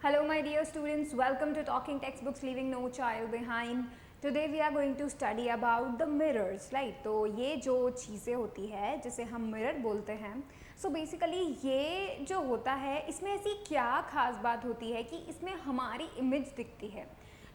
Hello my dear students, welcome to Talking Textbooks Leaving No Child Behind. Today we are going to study about the mirrors, right? तो ये जो चीज़ें होती है जिसे हम मिरर बोलते हैं, so basically ये जो होता है इसमें ऐसी क्या खास बात होती है कि इसमें हमारी इमेज दिखती है.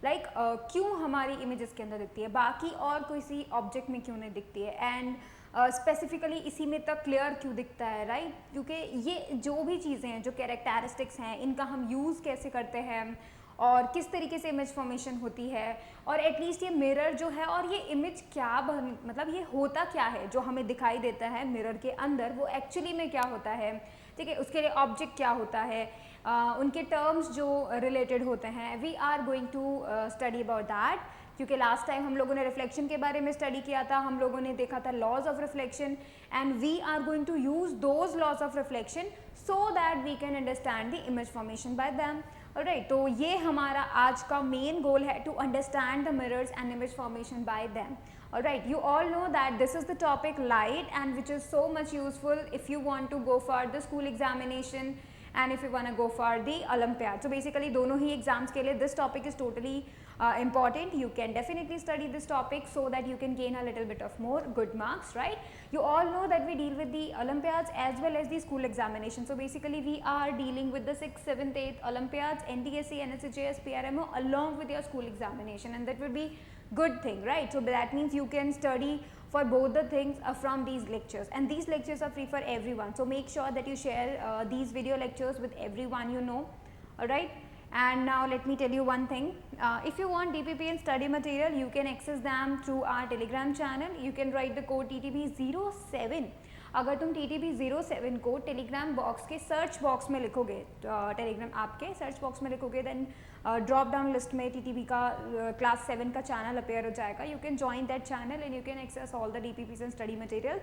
क्यों हमारी इमेज इसके अंदर दिखती है, बाकी और किसी ऑब्जेक्ट में क्यों नहीं दिखती है, एंड स्पेसिफिकली इसी में तक क्लियर क्यों दिखता है, राइट? क्योंकि ये जो भी चीज़ें हैं, जो कैरेक्टरिस्टिक्स हैं, इनका हम यूज़ कैसे करते हैं और किस तरीके से इमेज फॉर्मेशन होती है, और एटलीस्ट ये मिरर जो है और ये इमेज क्या मतलब ये होता क्या है जो हमें दिखाई देता है मिरर के अंदर, वो एक्चुअली में क्या होता है, ठीक है? उसके लिए ऑब्जेक्ट क्या होता है, उनके टर्म्स जो रिलेटेड होते हैं, we are going to study about that. क्योंकि लास्ट टाइम हम लोगों ने रिफ्लेक्शन के बारे में स्टडी किया था, हम लोगों ने देखा था laws of reflection, and we are going to use those laws of reflection so that we can understand the image formation by them. Alright, तो ये हमारा आज का मेन गोल है, to understand the mirrors and image formation by them. Alright, you all know that this is the topic light and which is so much useful if you want to go for the school examination and if you want to go for the Olympiad. So basically दोनों ही exams के लिए this topic is totally important. You can definitely study this topic so that you can gain a little bit of more good marks, right? You all know that we deal with the Olympiads as well as the school examination. So basically we are dealing with the 6th, 7th, 8th Olympiads, NTSC, NSHS, PRMO along with your school examination, and that would be good thing, right? So that means you can study for both the things from these lectures, and these lectures are free for everyone. So make sure that you share these video lectures with everyone you know. Alright, and now let me tell you one thing. If you want DPP and study material, you can access them through our Telegram channel. You can write the code TTB07. अगर तुम TTB07 को Telegram box के search box में लिखोगे, Telegram आपके search box में लिखोगे, then drop down list में TTB का क्लास 7 का चैनल अपेयर हो जाएगा. You can join that channel and you can access all the DPPs and study material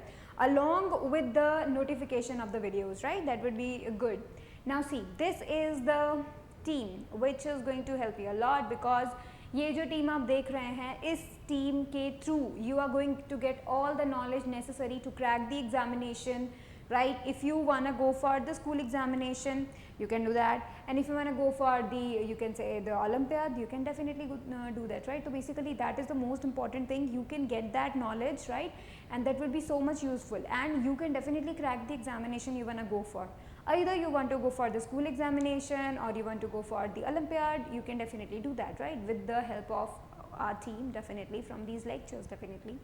along with the notification of the videos, right? That would be good. Now see, this is the team which is going to help you a lot, because ये जो team आप देख रहे हैं, इस team के through you are going to get all the knowledge necessary to crack the examination, right? If you wanna go for the school examination, you can do that, and if you wanna go for the, you can say, the Olympiad, you can definitely do that, right? So basically that is the most important thing. You can get that knowledge, right? And that will be so much useful, and you can definitely crack the examination you wanna go for. Either you want to go for the school examination or you want to go for the Olympiad, you can definitely do that, right? With the help of our team, definitely, from these lectures, definitely.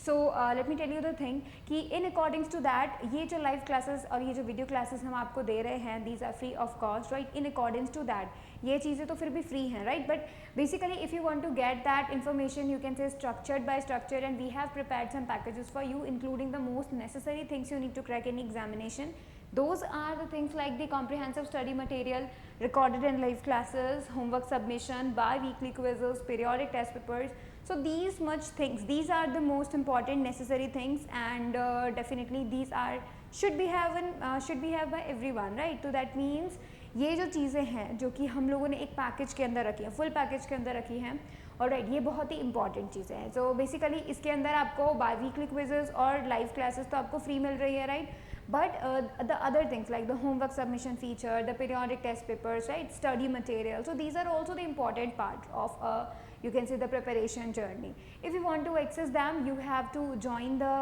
So let me tell you the thing कि in according to that, ये जो live classes और ये जो video classes हम आपको दे रहे हैं, these are free of cost, right? In accordance to that, ये चीज़ें तो फिर भी free हैं, right? But basically if you want to get that information, you can say structured by structure, and we have prepared some packages for you, including the most necessary things you need to crack any examination. Those are the things like the comprehensive study material, recorded and live classes, homework submission, bi-weekly quizzes, periodic test papers. So these much things, these are the most important necessary things, and definitely these are should be have by everyone, right? So that means ये जो चीज़ें हैं जो कि हम लोगों ने एक पैकेज के अंदर रखी हैं, फुल पैकेज के अंदर रखी हैं, ऑलराइट, ये बहुत ही इंपॉर्टेंट चीज़ें हैं. सो बेसिकली इसके अंदर आपको बाई वीकली क्विजेज और लाइव क्लासेस तो आपको फ्री मिल रही है, right? But the other things like the homework submission feature, the periodic test papers, right, study material, so these are also the important part of you can say the preparation journey. If you want to access them, you have to join the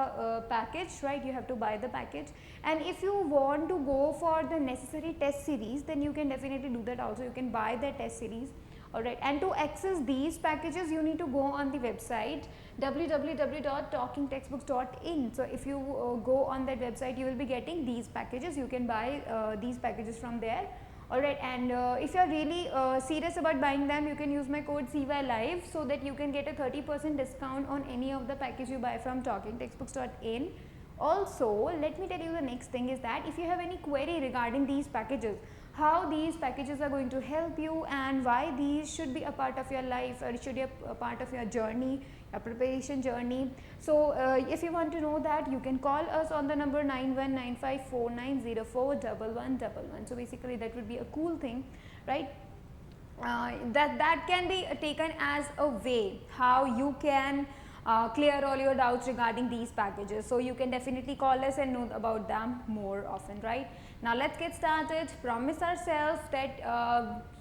package, right? You have to buy the package, and if you want to go for the necessary test series, then you can definitely do that also. You can buy the test series. Alright, and to access these packages, you need to go on the website www.talkingtextbooks.in. So if you go on that website, you will be getting these packages. You can buy these packages from there. Alright, and if you are really serious about buying them, you can use my code CYLIVE so that you can get a 30% discount on any of the package you buy from talkingtextbooks.in. Also, let me tell you the next thing is that if you have any query regarding these packages, how these packages are going to help you, and why these should be a part of your life or should be a part of your journey, your preparation journey. So if you want to know that, you can call us on the number 919549041111. So basically that would be a cool thing, right? That can be taken as a way how you can clear all your doubts regarding these packages. So you can definitely call us and know about them more often, right? Now let's get started. Promise ourselves that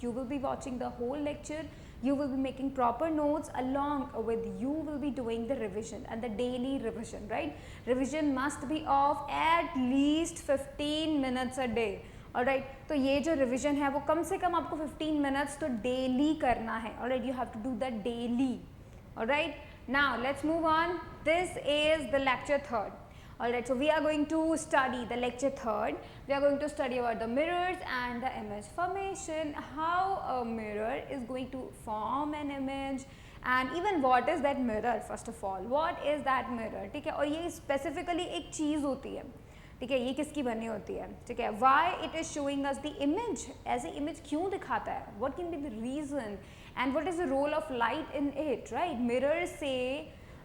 you will be watching the whole lecture. You will be making proper notes, along with you will be doing the revision and the daily revision, right? Revision must be of at least 15 minutes a day. Alright, तो ये जो revision है वो कम से कम आपको 15 minutes तो daily करना है. Alright, you have to do that daily. Alright, now let's move on. This is the lecture third. Alright, so we are going to study the lecture third. We are going to study about the mirrors and the image formation, how a mirror is going to form an image, and even what is that mirror. First of all, what is that mirror? ठीक है, और ये specifically एक चीज़ होती है. ठीक है, ये किसकी बनी होती है? ठीक है, why it is showing us the image? ऐसे image क्यों दिखाता है? What can be the reason and what is the role of light in it? Right? Mirror से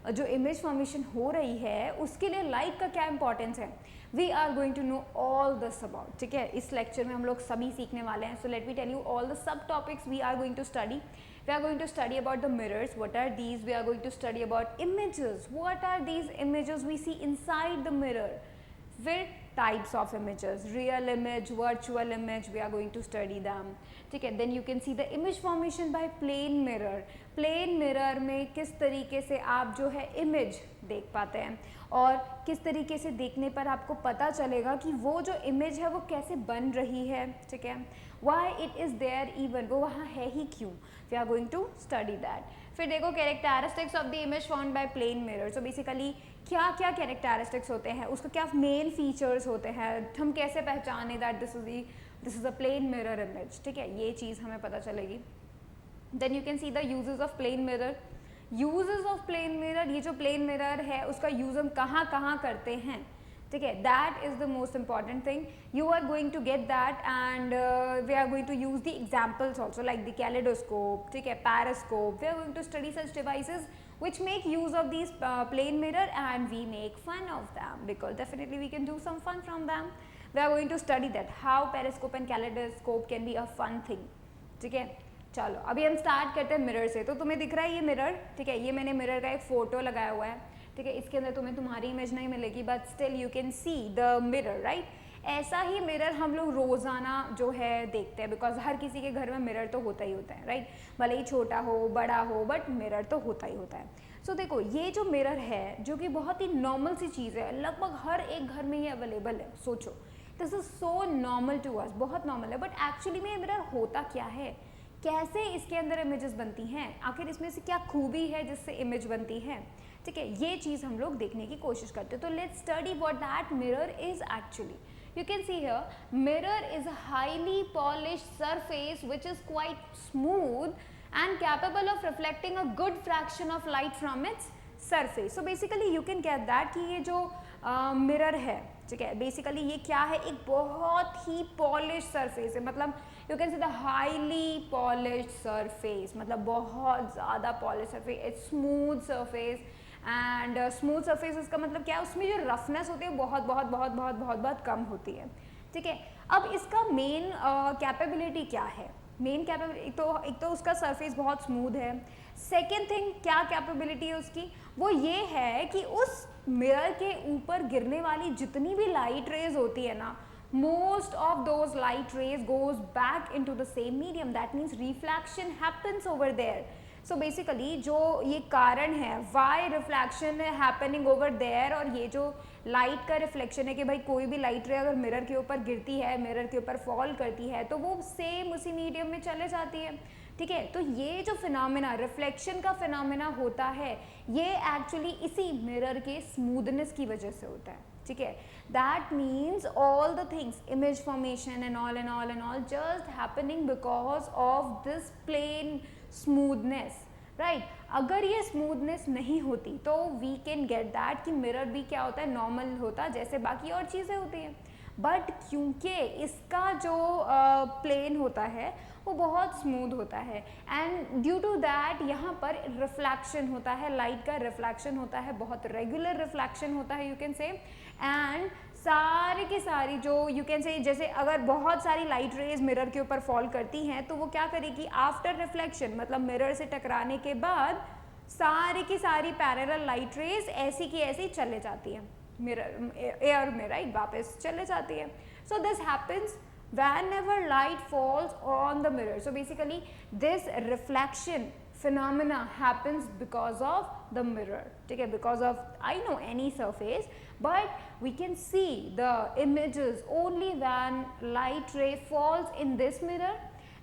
जो इमेज फॉर्मेशन हो रही है उसके लिए लाइट का क्या इंपॉर्टेंस है, we are going to know all this about. ठीक है, इस लेक्चर में हम लोग सभी सीखने वाले हैं. So let me tell you all the sub topics we are going to study. We are going to study about the mirrors, what are these. We are going to study about images, what are these images we see inside the mirror. फिर types of images, real image, virtual image, we are going to study them. ठीक है, then you can see the image formation by plane mirror. plane mirror में किस तरीके से आप जो है image देख पाते हैं और किस तरीके से देखने पर आपको पता चलेगा कि वो जो image है वो कैसे बन रही है. ठीक है, why it is there even, वो वहाँ है ही क्यों. we are going to study that. फिर देखो characteristics of the image formed by plane mirror. so basically क्या क्या कैरेक्टरिस्टिक्स होते हैं, उसका क्या मेन फीचर्स होते हैं, हम कैसे पहचाने that this is a plane mirror image. ठीक है, ये चीज़ हमें पता चलेगी. Then you can see the uses of plane mirror. Uses of plane mirror, ये जो प्लेन मिरर है उसका यूज हम कहाँ कहाँ करते हैं. ठीक है, that is the most important thing. You are going to get that and we are going to use the examples also like the kaleidoscope. ठीक है, periscope. We are going to study such devices which make use of these plane mirror and we make fun of them because definitely we can do some fun from them. We are going to study that how periscope and kaleidoscope can be a fun thing. ठीक है, चलो अभी हम start करते हैं mirror से. तो तुम्हें दिख रहा है ये मिरर. ठीक है, ये मैंने मिरर का एक फोटो लगाया हुआ है. ठीक है, इसके अंदर तुम्हें तुम्हारी इमेज नहीं मिलेगी but still you can see the mirror, right. ऐसा ही मिरर हम लोग रोज़ाना जो है देखते हैं बिकॉज हर किसी के घर में मिरर तो होता ही होता है, राइट. भले ही छोटा हो बड़ा हो बट मिरर तो होता ही होता है. सो देखो ये जो मिरर है जो कि बहुत ही नॉर्मल सी चीज़ है, लगभग हर एक घर में ये अवेलेबल है. सोचो, this is so normal to us, बहुत नॉर्मल है. बट एक्चुअली में ये मिरर होता क्या है, कैसे इसके अंदर इमेजेस बनती हैं, आखिर इसमें से क्या खूबी है जिससे इमेज बनती है. ठीक है, ये चीज़ हम लोग देखने की कोशिश करते हैं. तो let's study what that mirror is actually. You can see here, mirror is a highly polished surface which is quite smooth and capable of reflecting a good fraction of light from its surface. So basically you can get that कि ये जो mirror है, ठीक है, basically ये क्या है, एक बहुत ही polished surface है. मतलब you can see the highly polished surface, मतलब बहुत ज़्यादा polished surface, it's smooth surface. And smooth surface इसका मतलब क्या है, उसमें जो रफनेस होती है बहुत बहुत बहुत बहुत बहुत बहुत कम होती है. ठीक है, अब इसका मेन कैपेबिलिटी क्या है. मेन कैपेबिलिटी एक तो उसका सरफेस बहुत स्मूथ है. सेकेंड थिंग क्या कैपेबिलिटी है उसकी, वो ये है कि उस मिरर के ऊपर गिरने वाली जितनी भी लाइट रेज होती है ना, most of those light rays goes back into the same medium. That means reflection happens over there. So basically जो ये कारण है why reflection happening over there, और ये जो लाइट का रिफ्लेक्शन है कि भाई कोई भी लाइट रे अगर मिरर के ऊपर गिरती है, मिरर के ऊपर फॉल करती है तो वो सेम उसी मीडियम में चले जाती है. ठीक है, तो ये जो फिनोमेना रिफ्लेक्शन का फिनोमेना होता है ये एक्चुअली इसी मिरर के स्मूथनेस की वजह से होता है. ठीक है, that means all the things, image formation and all and all and all just happening because of this plane smoothness, right. अगर ये स्मूथनेस नहीं होती तो वी कैन गेट दैट कि मिरर भी क्या होता है, नॉर्मल होता जैसे बाकी और चीज़ें होती हैं. बट क्योंकि इसका जो प्लेन होता है वो बहुत स्मूथ होता है एंड ड्यू टू दैट यहाँ पर रिफ्लेक्शन होता है, लाइट का रिफ्लेक्शन होता है, बहुत रेगुलर रिफ्लेक्शन होता है यू कैन से. एंड सारी की सारी जो यू कैन से, जैसे अगर बहुत सारी लाइट रेज मिरर के ऊपर फॉल करती हैं तो वो क्या करेगी, आफ्टर रिफ्लेक्शन मतलब मिरर से टकराने के बाद सारी की सारी पैरेलल लाइट रेज ऐसी की ऐसी चले जाती है मिरर एयर में, राइट, वापस चले जाती है. So this happens whenever light falls on the mirror. So basically this reflection phenomena happens because of the mirror. Okay, because of, I know, any surface, but we can see the images only when light ray falls in this mirror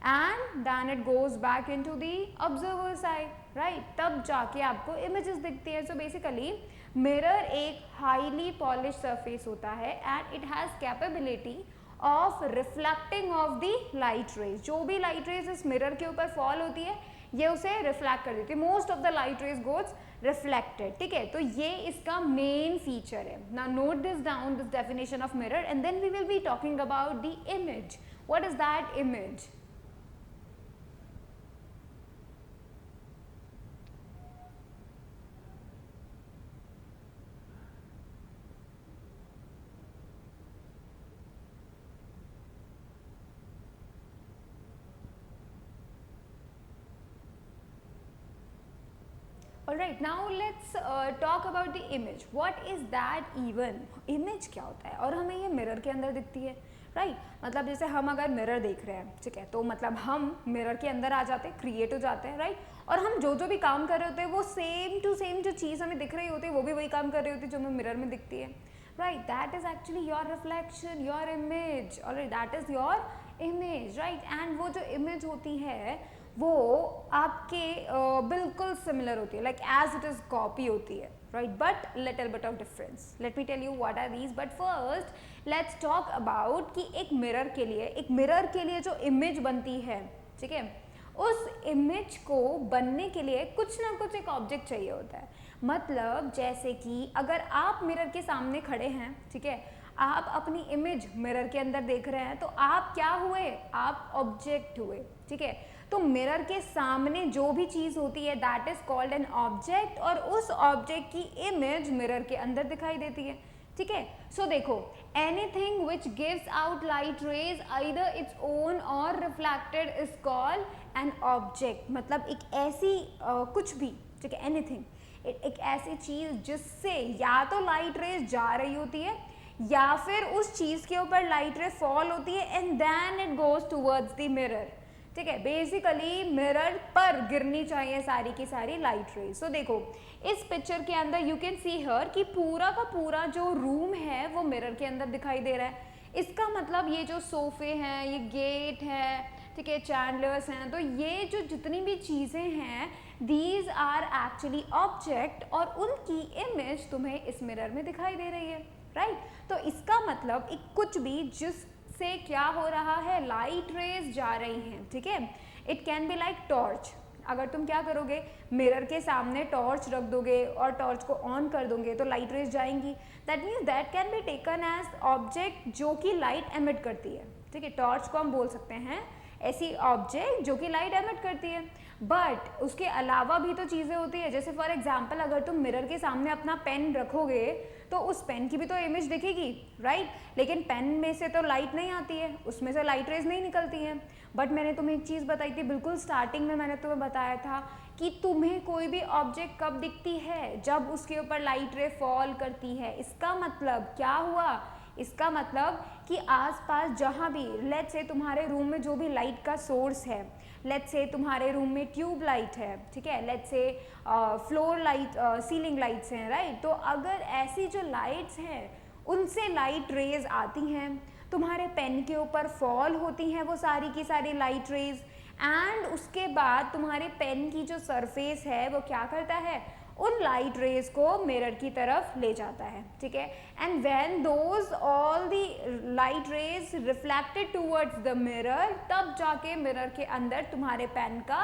and then it goes back into the observer's eye, right? तब जाके आपको images दिखती है. So basically mirror एक highly polished surface होता है and it has capability of reflecting of the light rays. जो भी लाइट रेज इस मिरर के ऊपर फॉल होती है ये उसे रिफ्लेक्ट कर देती है. Most of the light rays goes reflected. ठीक है, तो ये इसका मेन फीचर है. Now note this down, this definition of mirror, and then we will be talking about the image. What is that image? Alright, now let's talk about the image. What is that even? Image क्या होता है और हमें ये mirror के अंदर दिखती है, राइट? मतलब जैसे हम अगर मिरर देख रहे हैं, ठीक है, तो मतलब हम मिरर के अंदर आ जाते हैं, क्रिएट हो जाते हैं, राइट? और हम जो भी काम कर रहे होते हैं वो सेम टू सेम जो चीज़ हमें दिख रही होती है वो भी वही काम कर रही होती है जो हमें मिरर में दिखती है, right? That is actually your reflection, your image. Alright, that is your image, right? And वो जो इमेज होती है वो आपके बिल्कुल सिमिलर होती है, like as it is copy होती है, right? But little bit of difference. Let me tell you what are these. But first let's talk about कि एक मिरर के लिए जो इमेज बनती है, ठीक है, उस इमेज को बनने के लिए कुछ ना कुछ एक ऑब्जेक्ट चाहिए होता है. मतलब जैसे कि अगर आप मिरर के सामने खड़े हैं, ठीक है, आप अपनी इमेज मिरर के अंदर देख रहे हैं, तो आप क्या हुए? आप ऑब्जेक्ट हुए, ठीक है. तो मिरर के सामने जो भी चीज़ होती है that is called an object, और उस ऑब्जेक्ट की इमेज मिरर के अंदर दिखाई देती है, ठीक है. सो देखो, anything which gives out light rays either its own or reflected is called an object. मतलब एक ऐसी कुछ भी, ठीक है, एनीथिंग, एक ऐसी चीज़ जिससे या तो लाइट रेज जा रही होती है या फिर उस चीज़ के ऊपर लाइट रे फॉल होती है and then it goes towards the mirror, ठीक है. बेसिकली मिरर पर गिरनी चाहिए सारी की सारी लाइट रेज. सो देखो, इस पिक्चर के अंदर यू कैन सी हियर कि पूरा का पूरा जो रूम है वो मिरर के अंदर दिखाई दे रहा है. इसका मतलब ये जो सोफे हैं, ये गेट है, ठीक है, चैंडलर्स हैं, तो ये जो जितनी भी चीज़ें हैं दीज आर एक्चुअली ऑब्जेक्ट और उनकी इमेज तुम्हें इस मिरर में दिखाई दे रही है, राइट? तो इसका मतलब एक कुछ भी जिससे क्या हो रहा है, लाइट रेज जा रही हैं, ठीक है. It can be like torch. अगर तुम क्या करोगे, मिरर के सामने टॉर्च रख दोगे और टॉर्च को ऑन कर दोगे तो लाइट रेज जाएंगी. That means that can be taken as object जो कि लाइट एमिट करती है, ठीक है. टॉर्च को हम बोल सकते हैं ऐसी ऑब्जेक्ट जो कि लाइट एमिट करती है. बट उसके अलावा भी तो चीज़ें होती है. जैसे फॉर एग्जांपल अगर तुम मिरर के सामने अपना पेन रखोगे तो उस पेन की भी तो इमेज दिखेगी, राइट? लेकिन पेन में से तो लाइट नहीं आती है, उसमें से लाइट रेज नहीं निकलती हैं. बट मैंने तुम्हें एक चीज़ बताई थी बिल्कुल स्टार्टिंग में, मैंने तुम्हें बताया था कि तुम्हें कोई भी ऑब्जेक्ट कब दिखती है, जब उसके ऊपर लाइट रे फॉल करती है. इसका मतलब क्या हुआ? इसका मतलब कि आसपास जहाँ भी, लेट्स से तुम्हारे रूम में जो भी लाइट का सोर्स है, लेट्स से तुम्हारे रूम में ट्यूब लाइट है, ठीक है, लेट्स से फ्लोर लाइट, सीलिंग लाइट्स हैं, राइट? तो अगर ऐसी जो लाइट्स हैं उनसे लाइट रेज आती हैं, तुम्हारे पेन के ऊपर फॉल होती हैं वो सारी की सारी लाइट रेज, एंड उसके बाद तुम्हारे पेन की जो सरफेस है वो क्या करता है, उन लाइट रेज को मिरर की तरफ ले जाता है, ठीक है. And when those all the light raise reflected towards the mirror, तब जाके मिरर के अंदर तुम्हारे पेन का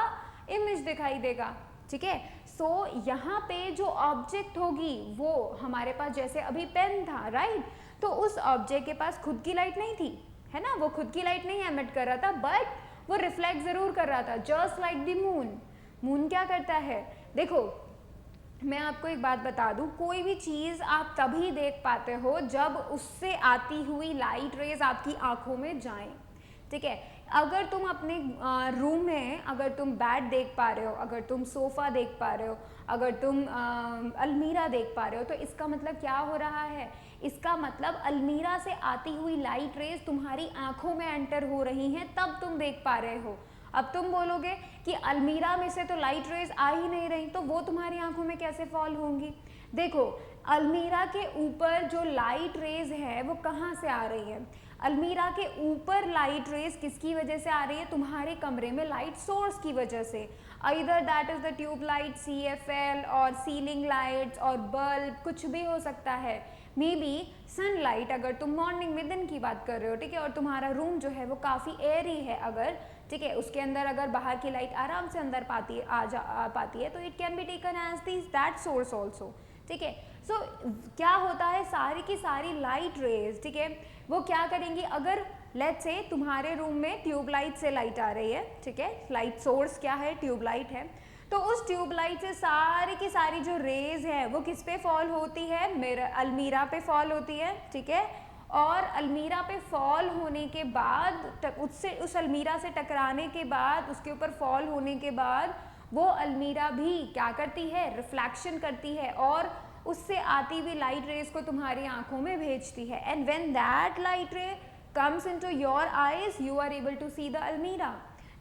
इमेज दिखाई देगा, ठीक है. सो यहाँ पे जो ऑब्जेक्ट होगी वो हमारे पास, जैसे अभी पेन था, राइट? तो उस ऑब्जेक्ट के पास खुद की लाइट नहीं थी, है ना, वो खुद की लाइट नहीं एमिट कर रहा था, बट वो रिफ्लेक्ट जरूर कर रहा था, just like the moon. Moon क्या करता है, देखो मैं आपको एक बात बता दूं, कोई भी चीज़ आप तभी देख पाते हो जब उससे आती हुई लाइट रेज आपकी आंखों में जाएं, ठीक है. अगर तुम अपने रूम में अगर तुम बेड देख पा रहे हो, अगर तुम सोफ़ा देख पा रहे हो, अगर तुम अलमीरा देख पा रहे हो, तो इसका मतलब क्या हो रहा है? इसका मतलब अलमीरा से आती हुई लाइट रेज तुम्हारी आंखों में एंटर हो रही हैं, तब तुम देख पा रहे हो। अब तुम बोलोगे कि अलमीरा में से तो लाइट रेज आ ही नहीं रही, तो वो तुम्हारी आंखों में कैसे फॉल होंगी? देखो, अलमीरा के ऊपर जो लाइट रेज है वो कहाँ से आ रही है? अलमीरा के ऊपर लाइट रेज किसकी वजह से आ रही है? तुम्हारे कमरे में लाइट सोर्स की वजह से। either that is the tube light, CFL और सीलिंग लाइट्स और बल्ब, कुछ भी हो सकता है। मे बी सनलाइट, अगर तुम मॉर्निंग में दिन की बात कर रहे हो, ठीक है, और तुम्हारा रूम जो है वो काफ़ी एयरी है, अगर ठीक है, उसके अंदर अगर बाहर की लाइट आराम से अंदर आ पाती है, तो it can be taken as this that source also. ठीक है, सो क्या होता है, सारी की सारी लाइट रेज, ठीक है, वो क्या करेंगी? अगर लेट्स से तुम्हारे रूम में ट्यूबलाइट से लाइट आ रही है, ठीक है, लाइट सोर्स क्या है? ट्यूबलाइट है, तो उस ट्यूबलाइट से सारी की सारी जो रेज है वो किस पे फॉल होती है? मेरा अलमीरा पे फॉल होती है, ठीक है, और अलमीरा पे फॉल होने के बाद उससे उस अलमीरा से टकराने के बाद, उसके ऊपर फॉल होने के बाद वो अलमीरा भी क्या करती है? रिफ्लेक्शन करती है और उससे आती हुई लाइट रेज को तुम्हारी आंखों में भेजती है। And when that light ray comes into your eyes, you are able to see the अलमीरा।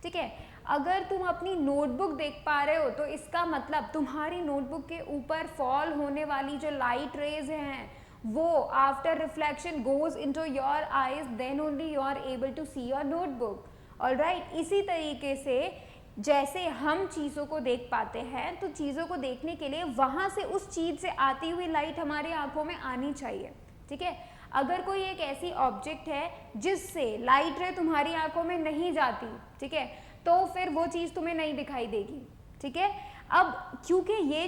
ठीक है, अगर तुम अपनी नोटबुक देख पा रहे हो, तो इसका मतलब तुम्हारी नोटबुक के ऊपर फॉल होने वाली जो लाइट रेज हैं वो after reflection goes into your eyes, then only you are able to see your notebook. Alright, इसी तरीके से जैसे हम चीज़ों को देख पाते हैं, तो चीज़ों को देखने के लिए वहाँ से उस चीज़ से आती हुई लाइट हमारी आंखों में आनी चाहिए। ठीक है, अगर कोई एक ऐसी ऑब्जेक्ट है जिससे लाइट रे तुम्हारी आंखों में नहीं जाती, ठीक है, तो फिर वो चीज़ तुम्हें नहीं दिखाई देगी। ठीक है, अब क्योंकि ये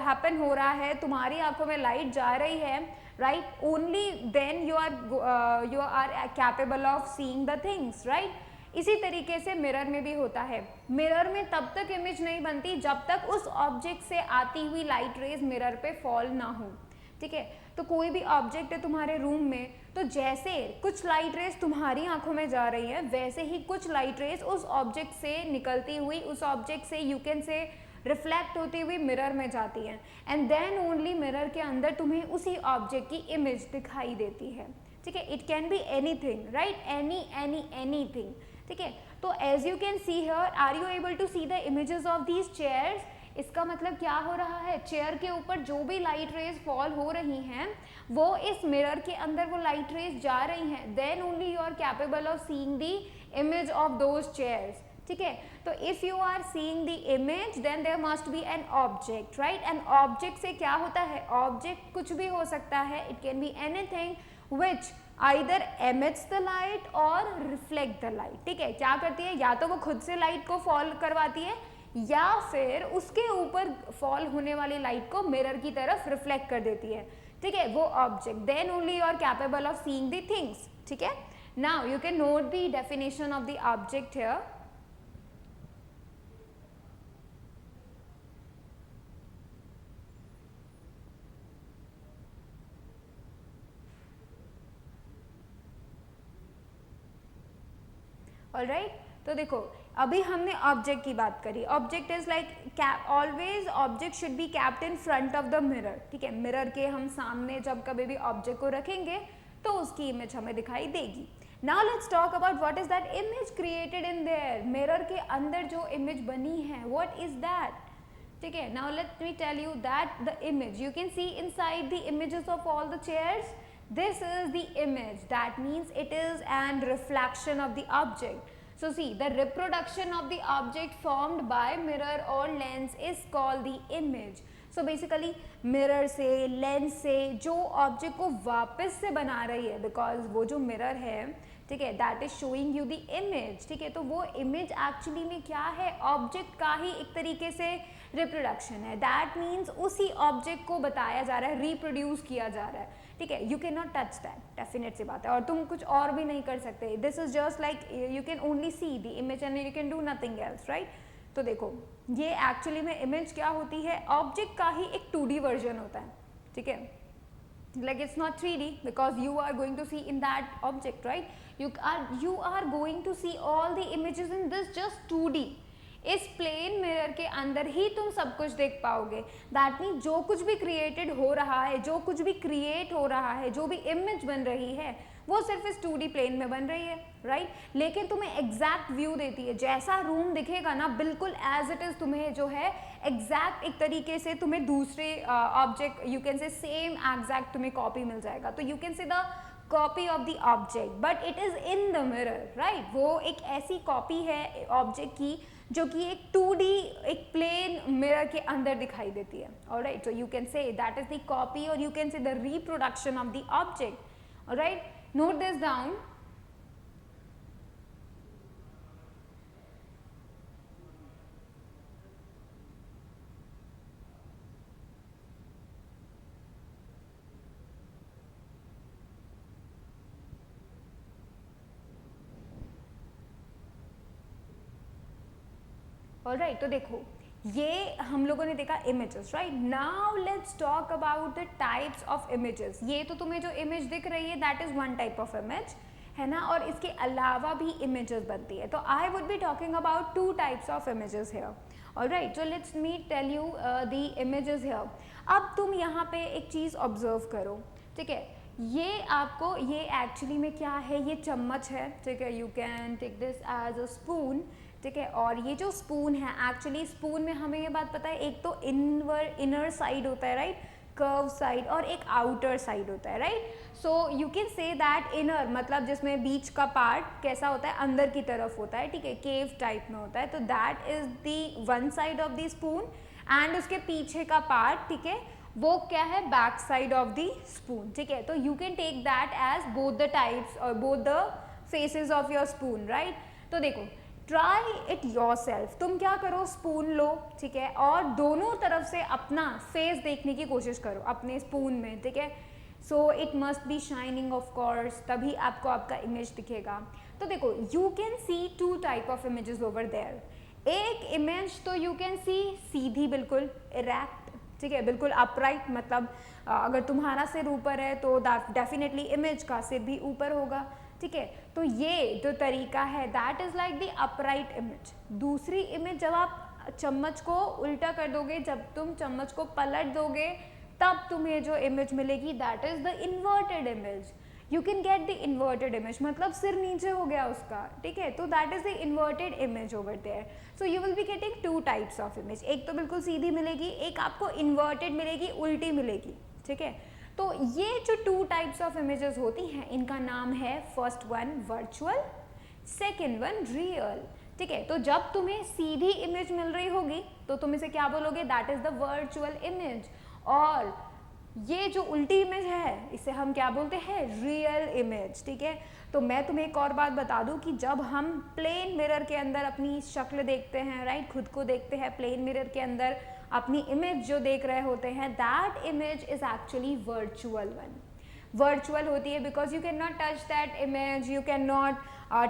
हैपन हो रहा है, तुम्हारी आंखों में लाइट जा रही है, right, only then you are capable of seeing the things, right. इसी तरीके से मिरर में भी होता है। मिरर में तब तक इमेज नहीं बनती जब तक उस ऑब्जेक्ट से आती हुई लाइट रेज मिरर पे फॉल ना हो। ठीक है, तो कोई भी ऑब्जेक्ट है तुम्हारे रूम में, तो जैसे कुछ लाइट रेज तुम्हारी आंखों में जा रही है, वैसे ही कुछ लाइट रेज उस ऑब्जेक्ट से निकलती हुई, उस ऑब्जेक्ट से यू कैन से रिफ्लेक्ट होती हुई मिरर में जाती है, एंड देन ओनली मिरर के अंदर तुम्हें उसी ऑब्जेक्ट की इमेज दिखाई देती है। ठीक है, it can be anything, right, anything. ठीक है, तो as you can see here, are you able to see the images of these chairs? इसका मतलब क्या हो रहा है, चेयर के ऊपर जो भी लाइट रेज फॉल हो रही हैं, वो इस मिरर के अंदर वो लाइट रेज जा रही हैं, then only you are capable of seeing the image of those chairs. ठीक है, तो if you are seeing the image, then there must be an object, right. An object से क्या होता है? ऑब्जेक्ट कुछ भी हो सकता है, it can be anything which either emits the light और रिफ्लेक्ट द लाइट। ठीक है, क्या करती है? या तो वो खुद से लाइट को फॉल करवाती है, या फिर उसके ऊपर फॉल होने वाली लाइट को मिरर की तरफ रिफ्लेक्ट कर देती है। ठीक है, वो object, then only you are capable of seeing the things. ठीक है, now you can note the definition of the object here. Alright, तो देखो अभी हमने ऑब्जेक्ट की बात करी। Object is like always object should be kept in front of the mirror. ठीक है, मिरर के हम सामने जब कभी भी ऑब्जेक्ट को रखेंगे तो उसकी इमेज हमें दिखाई देगी। Now let's talk about what is that image created in their. Mirror के अंदर जो इमेज बनी है, व्हाट इज दैट? ठीक है, now let me tell you that the image you can see inside the images of all the chairs, this is the image. That means it is an reflection of the object. So see, the reproduction of the object formed by mirror or lens is called the image. So basically mirror से, lens से जो object को वापस से बना रही है, because वो जो mirror है, ठीक है, that is showing you the image. ठीक है, तो वो image actually में क्या है? object का ही एक तरीके से reproduction है। that means उसी object को बताया जा रहा है, reproduce किया जा रहा है। ठीक है, you can not touch that, definite सी बात है, और तुम कुछ और भी नहीं कर सकते। This is just like you can only C the image and you can do nothing else, right. तो देखो ये एक्चुअली में इमेज क्या होती है? ऑब्जेक्ट का ही एक 2D वर्जन होता है। ठीक है, like it's not 3D because you are going to see in that object, right? You are going to see all the images in this just 2D. इस प्लेन मिरर के अंदर ही तुम सब कुछ देख पाओगे. दैट मीन जो कुछ भी क्रिएटेड हो रहा है, जो कुछ भी क्रिएट हो रहा है, जो भी इमेज बन रही है वो सिर्फ इस 2D प्लेन में बन रही है, राइट? लेकिन तुम्हें एग्जैक्ट व्यू देती है. जैसा रूम दिखेगा ना बिल्कुल एज इट इज तुम्हें जो है एग्जैक्ट एक तरीके से तुम्हें दूसरे ऑब्जेक्ट यू कैन से सेम एग्जैक्ट तुम्हें कॉपी मिल जाएगा. तो you can say the copy of the object but it is in the mirror, right? वो एक ऐसी कॉपी है ऑब्जेक्ट की जो कि एक 2D एक प्लेन मिरर के अंदर दिखाई देती है. Alright, so you can say that is the copy or you can say the reproduction of the object. Alright, note this down. Alright, तो देखो ये हम लोगों ने देखा images, right? Now let's talk about the types of images. ये तो तुम्हें जो इमेज दिख रही है that is one type of image, है ना? और इसके अलावा भी इमेजेस बनती है. तो I would be talking about 2 types of images here. Alright, so let's me tell you the images here. अब तुम यहाँ पे एक चीज़ ऑब्जर्व करो, ठीक है? ये आपको ये एक्चुअली में क्या है, ये चम्मच है, ठीक है? You can take this as a spoon, ठीक है? और ये जो स्पून है एक्चुअली स्पून में हमें ये बात पता है एक तो इनर साइड होता है, राइट? कर्व साइड, और एक आउटर साइड होता है, right? So you can say that inner मतलब जिसमें बीच का पार्ट कैसा होता है, अंदर की तरफ होता है, ठीक है? केव टाइप में होता है. तो that is the one side of the spoon and उसके पीछे का पार्ट, ठीक है, वो क्या है, back side of the spoon, ठीक है? तो you can take that as both the types or both the faces of your spoon, right? तो देखो ट्राई इट योर सेल्फ. तुम क्या करो, स्पून लो, ठीक है, और दोनों तरफ से अपना फेस देखने की कोशिश करो अपने स्पून में, ठीक है? So it must be shining of course, तभी आपको आपका इमेज दिखेगा. तो देखो you can see 2 type of images over there. एक इमेज तो यू कैन सी सीधी, बिल्कुल इरेक्ट, ठीक है, बिल्कुल अपराइट. मतलब अगर तुम्हारा सिर ऊपर है तो डेफिनेटली इमेज का सिर भी ऊपर होगा, ठीक है? तो ये जो तरीका है that is like the upright image. दूसरी इमेज जब आप चम्मच को उल्टा कर दोगे, जब तुम चम्मच को पलट दोगे तब तुम्हें जो इमेज मिलेगी that is the inverted image. You can get the inverted image, मतलब सिर नीचे हो गया उसका, ठीक है? तो that is the inverted image over there. So you will be getting 2 types of image. एक तो बिल्कुल सीधी मिलेगी, एक आपको इन्वर्टेड मिलेगी, उल्टी मिलेगी, ठीक है? तो ये जो 2 टाइप्स ऑफ इमेजेस होती हैं इनका नाम है first one virtual, second one real, ठीक है? तो जब तुम्हें सीधी इमेज मिल रही होगी तो तुम इसे क्या बोलोगे, that is the virtual image. और ये जो उल्टी इमेज है इसे हम क्या बोलते हैं, रियल इमेज, ठीक है? तो मैं तुम्हें एक और बात बता दूं कि जब हम प्लेन मिरर के अंदर अपनी शक्ल देखते हैं, राइट, खुद को देखते हैं प्लेन मिरर के अंदर, अपनी इमेज जो देख रहे होते हैं, that image is actually virtual one. Virtual होती है because you can not touch that image, you can not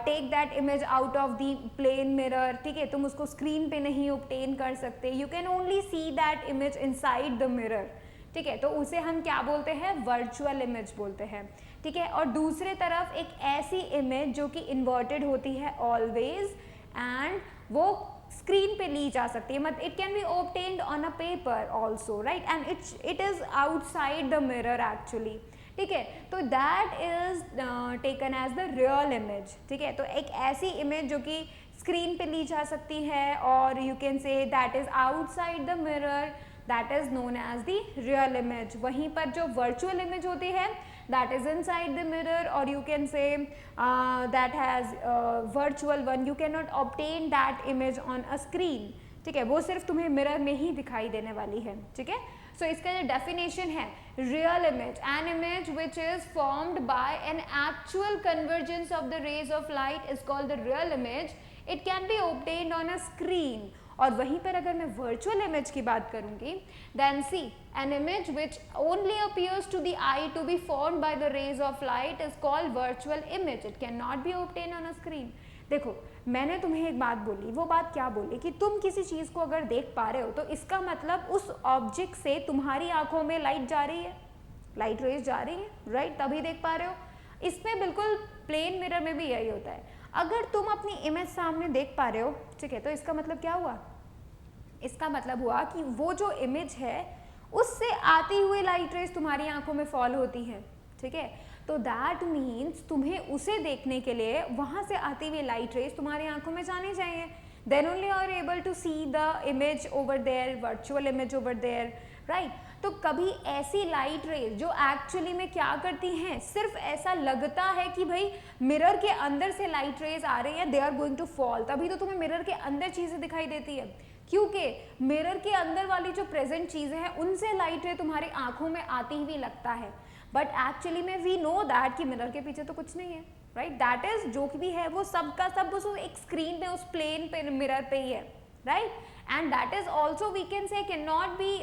take that image out of the plane mirror, ठीक है? तुम उसको स्क्रीन पे नहीं ऑब्टेन कर सकते. You can only C that image inside the mirror, ठीक है? तो उसे हम क्या बोलते हैं, वर्चुअल इमेज बोलते हैं, ठीक है? और दूसरे तरफ एक ऐसी इमेज जो कि इन्वर्टेड होती है ऑलवेज एंड वो स्क्रीन पे ली जा सकती है, मतलब it can be obtained on a paper also, right? And it is outside the mirror actually, ठीक है? तो that is taken as the real image, ठीक है? तो एक ऐसी इमेज जो कि स्क्रीन पे ली जा सकती है और you can say that is outside the mirror, that is known as the real image. वहीं पर जो वर्चुअल इमेज होती है that is inside the mirror, or you can say that has virtual one, you cannot obtain that image on a screen, ठीक है? वो सिर्फ तुम्हें मिरर में ही दिखाई देने वाली है, ठीक है? सो इसका जो डेफिनेशन है, real image, an image which is formed by an actual convergence of the rays of light is called the real image. It can be obtained on a screen. और वहीं पर अगर मैं वर्चुअल इमेज की बात करूंगी, then see an image which only appears to the eye to be formed by the rays of light is called virtual image. It can not be obtain on a screen. देखो मैंने तुम्हें एक बात बोली, वो बात क्या बोली कि तुम किसी चीज को अगर देख पा रहे हो तो इसका मतलब उस ऑब्जेक्ट से तुम्हारी आंखों में लाइट जा रही है, लाइट रेज जा रही है, राइट, तभी देख पा रहे हो। इसमें बिल्कुल प्लेन मिरर में भी यही होता है। अगर तुम अपनी इमेज सामने देख पा रहे हो, ठीक है, तो इसका मतलब क्या हुआ, इसका मतलब हुआ कि वो जो इमेज है उससे आती हुई लाइट रेज तुम्हारी आंखों में फॉल होती है, ठीक है। तो दैट मीन्स तुम्हें उसे देखने के लिए वहां से आती हुई लाइट रेज तुम्हारी आंखों में जानी चाहिए, then only you are able to see the image over there, virtual image over there, right. तो कभी ऐसी लाइट रेज जो एक्चुअली में क्या करती हैं, सिर्फ ऐसा लगता है कि भाई मिरर के अंदर से लाइट रेज आ रही है, they are going to fall, तभी तो तुम्हें मिरर के अंदर चीजें दिखाई देती है, क्योंकि मिरर के अंदर वाली जो प्रेजेंट चीजें हैं उनसे लाइट रे तुम्हारी आंखों में आती हुई लगता है, बट एक्चुअली में वी नो दैट कि मिरर के पीछे तो कुछ नहीं है, राइट। दैट इज जो भी है वो सबका सब उस एक स्क्रीन पे, उस प्लेन पे, मिरर पे ही है, right. And that is also we can say can not be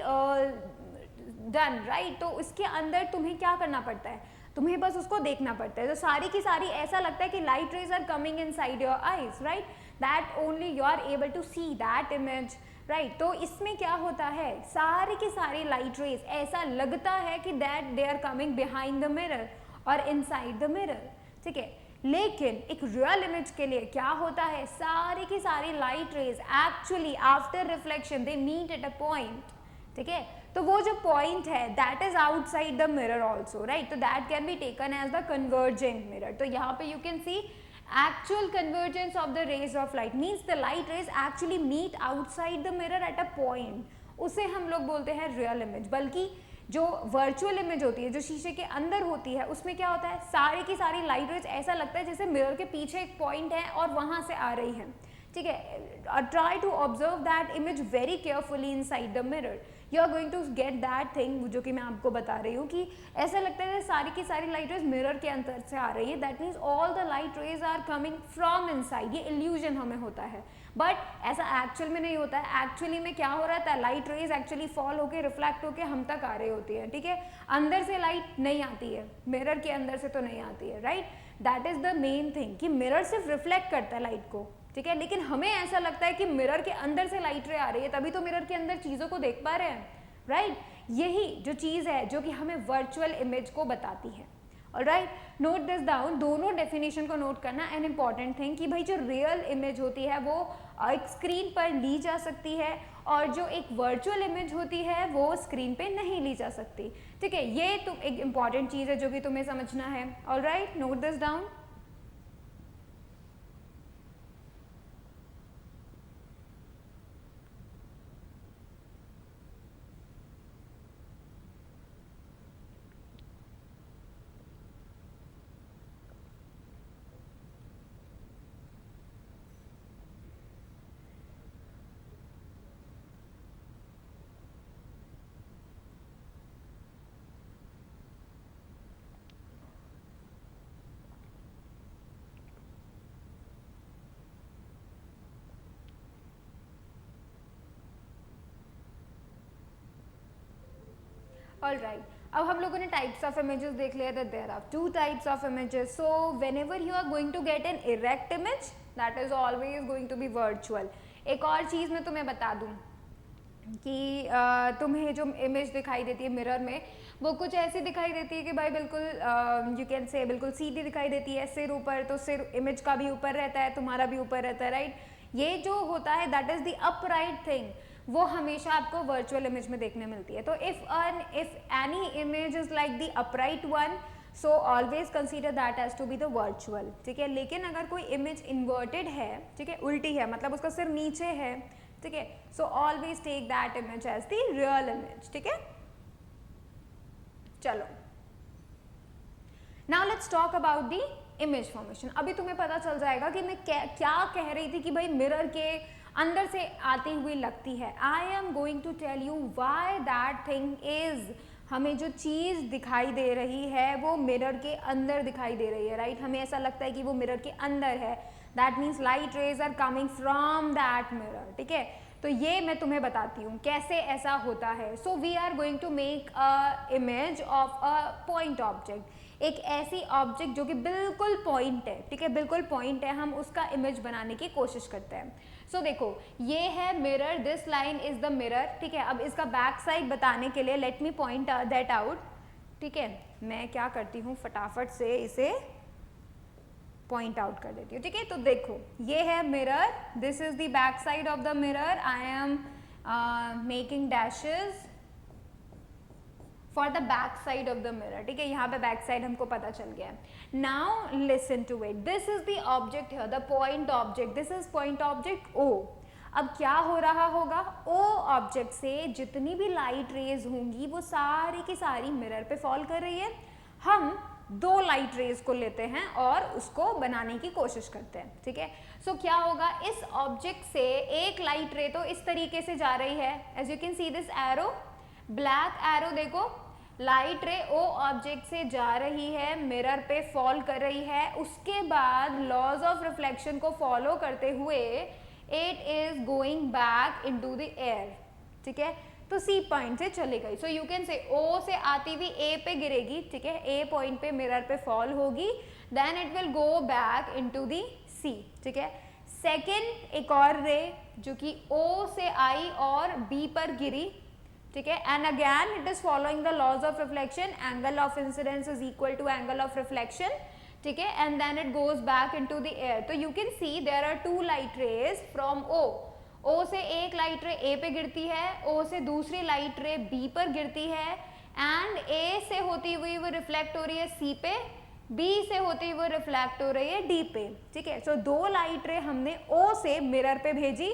done, right. तो इसके अंदर तुम्हें क्या करना पड़ता है, तुम्हें बस उसको देखना पड़ता है। तो सारी की सारी ऐसा लगता है कि light rays are coming inside your eyes, right, that only you are able to see that image, right. तो इसमें क्या होता है, सारी की सारी लाइट रेज ऐसा लगता है कि that they are coming behind the mirror और इनसाइड द मिरर, ठीक है। लेकिन एक रियल इमेज के लिए क्या होता है, सारी की सारी light rays actually after reflection they meet at a point, ठीक है। तो वो जो पॉइंट है that is outside the mirror also, right. तो that can be taken as the convergent mirror. तो यहाँ पे you can see actual convergence of the rays of light means the light rays actually meet outside the mirror at a point, उसे हम लोग बोलते हैं real image. बल्कि जो वर्चुअल इमेज होती है, जो शीशे के अंदर होती है, उसमें क्या होता है, सारी की सारी लाइट रेज ऐसा लगता है जैसे मिरर के पीछे एक पॉइंट है और वहां से आ रही है, ठीक है। Try to observe that image very carefully inside the mirror, you are going to get that thing जो कि मैं आपको बता रही हूँ कि ऐसा लगता है सारी की सारी लाइट रेज मिरर के अंदर से आ रही है, that means all the light rays are coming from inside. ये इल्यूजन हमें होता है, बट ऐसा एक्चुअल में नहीं होता है। एक्चुअली में क्या हो रहा है, लाइट रेज एक्चुअली फॉल होके रिफ्लेक्ट होके हम तक आ रही होती है, ठीक है। अंदर से लाइट नहीं आती है, मिरर के अंदर से तो नहीं आती है, right. That is the main thing कि मिरर सिर्फ रिफ्लेक्ट करता है लाइट को, ठीक है, लेकिन हमें ऐसा लगता है कि मिरर के अंदर से लाइट रे आ रही है, तभी तो मिरर के अंदर चीजों को देख पा रहे हैं, राइट। यही जो चीज है जो कि हमें वर्चुअल इमेज को बताती है। ऑलराइट, नोट दिस डाउन, दोनों डेफिनेशन को नोट करना। एन इंपॉर्टेंट थिंग कि भाई जो रियल इमेज होती है वो एक स्क्रीन पर ली जा सकती है और जो एक वर्चुअल इमेज होती है वो स्क्रीन पे नहीं ली जा सकती, ठीक है। ये तो एक इंपॉर्टेंट चीज है जो कि तुम्हें समझना है। Alright, note this down. All right, अब हम लोगों ने टाइप्स ऑफ इमेजेस देख लिया, that there are two types of images. So whenever you are going to get an erect image, that is always going to be virtual. एक और चीज़ मैं तुम्हें बता दूं कि तुम्हें जो इमेज दिखाई देती है मिरर में वो कुछ ऐसी दिखाई देती है कि भाई बिल्कुल यू कैन से बिल्कुल सीधी दिखाई देती है, सिर ऊपर, तो सिर इमेज का भी ऊपर रहता है, तुम्हारा भी ऊपर रहता है, राइट। ये जो होता है that is the upright thing, वो हमेशा आपको वर्चुअल इमेज में देखने मिलती है। तो if any image is like the upright one, so always consider that as to be the virtual, ठीक है। लेकिन अगर कोई इमेज इन्वर्टेड है, ठीक है, उल्टी है, मतलब उसका सिर नीचे है, ठीक है, so always take that image as the real image, ठीक है। चलो, now let's talk about the image formation. अभी तुम्हें पता चल जाएगा कि मैं क्या कह रही थी कि भाई मिरर के अंदर से आती हुई लगती है। I am going to tell you why that thing is, हमें जो चीज दिखाई दे रही है वो मिरर के अंदर दिखाई दे रही है, राइट। हमें ऐसा लगता है कि वो मिरर के अंदर है, that means light rays are coming from that mirror, ठीक है। तो ये मैं तुम्हें बताती हूँ कैसे ऐसा होता है। So we are going to make a image of a point object, एक ऐसी ऑब्जेक्ट जो कि बिल्कुल पॉइंट है, ठीक है, बिल्कुल पॉइंट है, हम उसका इमेज बनाने की कोशिश करते हैं। सो देखो, ये है mirror, this line is the mirror, ठीक है। अब इसका बैक साइड बताने के लिए let me point that out, ठीक है, मैं क्या करती हूँ फटाफट से इसे पॉइंट आउट कर देती हूँ, ठीक है। तो देखो ये है mirror, this is the back side of the mirror, I am making dashes for the back side of the mirror, ठीक है, यहाँ पे बैक साइड हमको पता चल गया है। Now listen to it, this is the object here, the point object, this is point object O. अब क्या हो रहा होगा, ओ ऑब्जेक्ट से जितनी भी लाइट रेज होंगी वो सारी की सारी मिरर पे फॉल कर रही है। हम दो लाइट रेज को लेते हैं और उसको बनाने की कोशिश करते हैं, ठीक है। सो क्या होगा, इस ऑब्जेक्ट से एक लाइट रे तो इस तरीके से जा रही है, as you can see this arrow, black arrow, देखो लाइट रे ओ ऑब्जेक्ट से जा रही है, मिरर पे फॉल कर रही है, उसके बाद लॉज ऑफ रिफ्लेक्शन को फॉलो करते हुए it is going back into the air, ठीक है। तो सी पॉइंट से चली गई, सो यू कैन से ओ से आती हुई ए पे गिरेगी, ठीक है, ए पॉइंट पे मिरर पे फॉल होगी, then it will go back into the sea, ठीक है। सेकेंड एक और रे जो कि ओ से आई और बी पर गिरी, ठीक है, and again it is following the laws of reflection, angle of incidence is equal to angle of reflection, ठीक है, and then it goes back into the air. तो you can see there are two light rays from O से एक light रे ए पे गिरती है, ओ से दूसरी लाइट रे बी पर गिरती है, एंड ए से होती हुई वो रिफ्लेक्ट हो रही है सी पे, बी से होती हुई वो रिफ्लेक्ट हो रही है डी पे, ठीक है। सो दो लाइट रे हमने ओ से मिरर पे भेजी,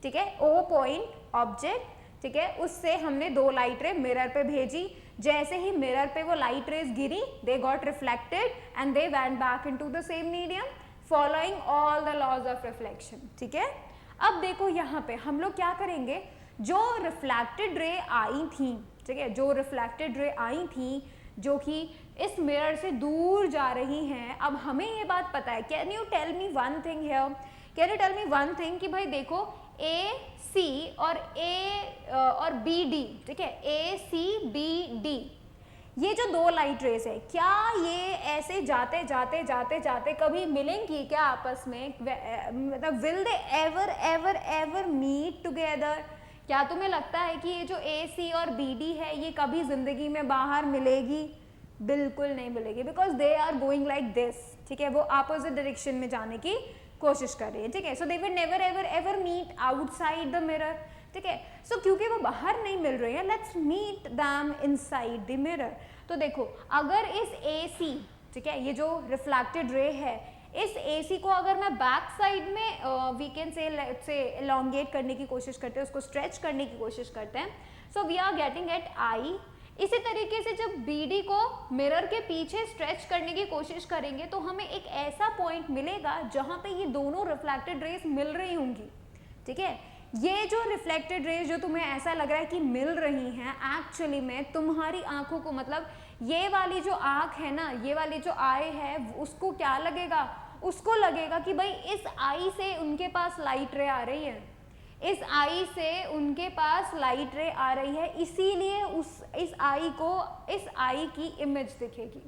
ठीक है, ओ पॉइंट ऑब्जेक्ट, ठीक है, उससे हमने दो लाइट रे मिरर पे भेजी, जैसे ही मिरर पे वो लाइट रेज गिरी they got reflected and they went back into the same medium following all the laws of reflection, ठीक है। अब देखो यहाँ पे हम लोग क्या करेंगे, जो रिफ्लेक्टेड रे आई थी, ठीक है, जो रिफ्लेक्टेड रे आई थी जो कि इस मिरर से दूर जा रही हैं, अब हमें ये बात पता है, can you tell me one thing here, can you tell me one thing कि भाई देखो ए सी और ए और बी डी, ठीक है, ए सी बी डी, ये जो दो लाइट रेस है क्या ये ऐसे जाते जाते जाते जाते कभी मिलेंगी क्या आपस में, मतलब will they ever ever ever meet together? क्या तुम्हें लगता है कि ये जो ए सी और बी डी है ये कभी जिंदगी में बाहर मिलेगी? बिल्कुल नहीं मिलेगी, because they are going like this, ठीक है, वो अपोजिट डायरेक्शन में जाने की कोशिश कर रही है, ठीक है। So they will never ever ever meet outside the mirror, ठीक है। सो क्योंकि वो बाहर नहीं मिल रही है, let's meet them inside the mirror. तो देखो अगर इस AC, ठीक है, ये जो रिफ्लेक्टेड रे है, इस AC को अगर मैं बैक साइड में we can say let's say elongate करने की कोशिश करते हैं, उसको स्ट्रेच करने की कोशिश करते हैं, so we are getting at I। इसी तरीके से जब BD को मिरर के पीछे स्ट्रेच करने की कोशिश करेंगे तो हमें एक ऐसा पॉइंट मिलेगा जहां पे ये दोनों रिफ्लेक्टेड रेज मिल रही होंगी, ठीक है। ये जो रिफ्लेक्टेड रेज जो तुम्हें ऐसा लग रहा है कि मिल रही हैं, एक्चुअली में तुम्हारी आंखों को, मतलब ये वाली जो आंख है ना, ये वाली जो आई है, उसको क्या लगेगा, उसको लगेगा कि भाई इस आई से उनके पास लाइट रे आ रही है, इस आई से उनके पास लाइट रे आ रही है, इसीलिए इस आई की इमेज दिखेगी,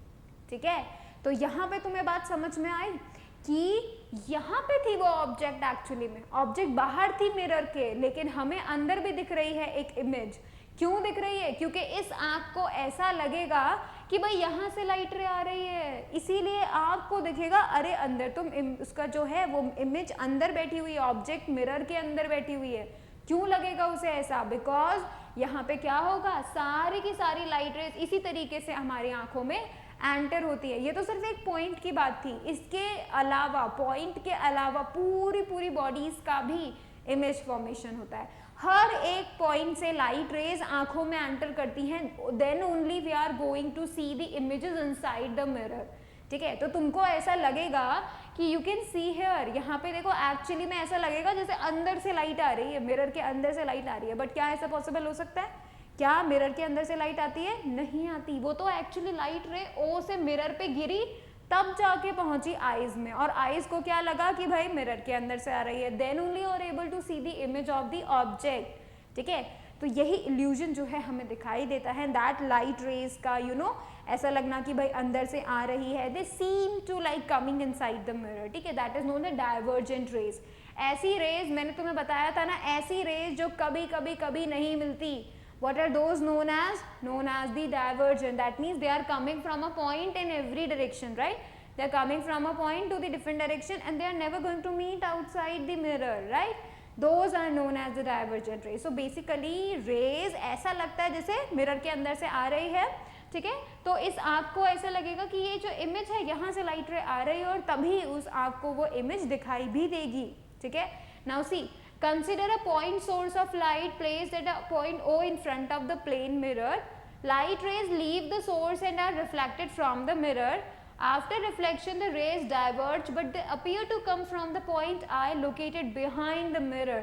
ठीक है। तो यहाँ पे तुम्हें बात समझ में आई कि यहाँ पे थी वो ऑब्जेक्ट, एक्चुअली में ऑब्जेक्ट बाहर थी मिरर के, लेकिन हमें अंदर भी दिख रही है एक इमेज। क्यों दिख रही है? क्योंकि इस आँख को ऐसा लगेगा कि भाई यहाँ से लाइट रे आ रही है, इसीलिए आपको दिखेगा अरे अंदर तुम उसका जो है वो इमेज अंदर बैठी हुई है, ऑब्जेक्ट मिरर के अंदर बैठी हुई है। क्यों लगेगा उसे ऐसा? बिकॉज यहाँ पे क्या होगा, सारी की सारी लाइट रेज इसी तरीके से हमारी आंखों में एंटर होती है। ये तो सिर्फ एक पॉइंट की बात थी, इसके अलावा पॉइंट के अलावा पूरी बॉडीज का भी इमेज फॉर्मेशन होता है। हर एक पॉइंट से लाइट रेज आंखों में एंटर करती हैं, then only we are going to see the images inside the mirror, ठीक है। तो तुमको ऐसा लगेगा कि यू कैन सी हियर, यहाँ पे देखो एक्चुअली में ऐसा लगेगा जैसे अंदर से लाइट आ रही है, मिरर के अंदर से लाइट आ रही है, बट क्या ऐसा पॉसिबल हो सकता है? क्या मिरर के अंदर से लाइट आती है? नहीं आती। वो तो एक्चुअली लाइट रे ओ से मिरर पे गिरी, तब जाके पहुंची आईज में, और आईज को क्या लगा कि भाई मिरर के अंदर से आ रही है, then only are able to see the image of the object, ठीक है। तो यही इल्यूजन जो है हमें दिखाई देता है, दैट लाइट रेज का ऐसा लगना कि भाई अंदर से आ रही है, they seem to like coming inside the mirror, ठीक है। That is known the divergent rays. ऐसी रेज मैंने तुम्हें बताया था ना, ऐसी रेज जो कभी कभी नहीं मिलती, What are those known as? Known as the divergent. That means they are coming from a point in every direction, right? They are coming from a point to the different direction and they are never going to meet outside the mirror, right? Those are known as the divergent rays. So basically rays ऐसा लगता है जैसे mirror के अंदर से आ रही है, ठीक है, तो इस आँख को ऐसा लगेगा कि ये जो इमेज है यहाँ से लाइट रे आ रही है और तभी उस आँख को वो इमेज दिखाई भी देगी, ठीक है. Now see, consider a point source of light placed at a point O in front of the plane mirror. Light rays leave the source and are reflected from the mirror. After reflection, the rays diverge, but they appear to come from the point I located behind the mirror.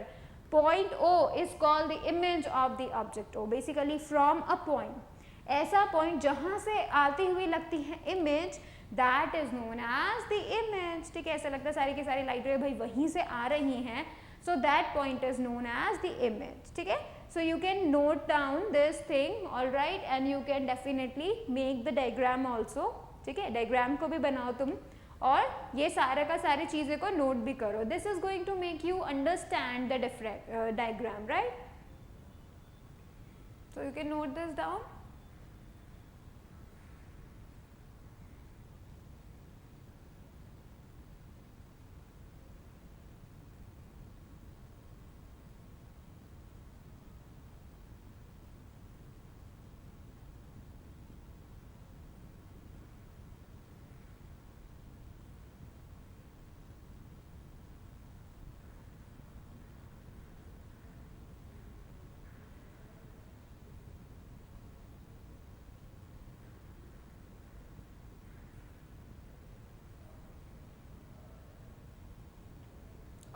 Point O is called the image of the object O. Basically, from a point. ऐसा point जहाँ से आती हुई लगती है image, that is known as the image. ठीक है, ऐसा लगता है सारी की सारी लाइट रे भाई वहीं से आ रही हैं. So that point is known as the image. ठीक है, so you can note down this thing, all right, and you can definitely make the diagram also. ठीक है, diagram को भी बनाओ तुम और ये सारे का सारी चीज़ें को नोट भी करो. This is going to make you understand the diagram, right? So you can note this down.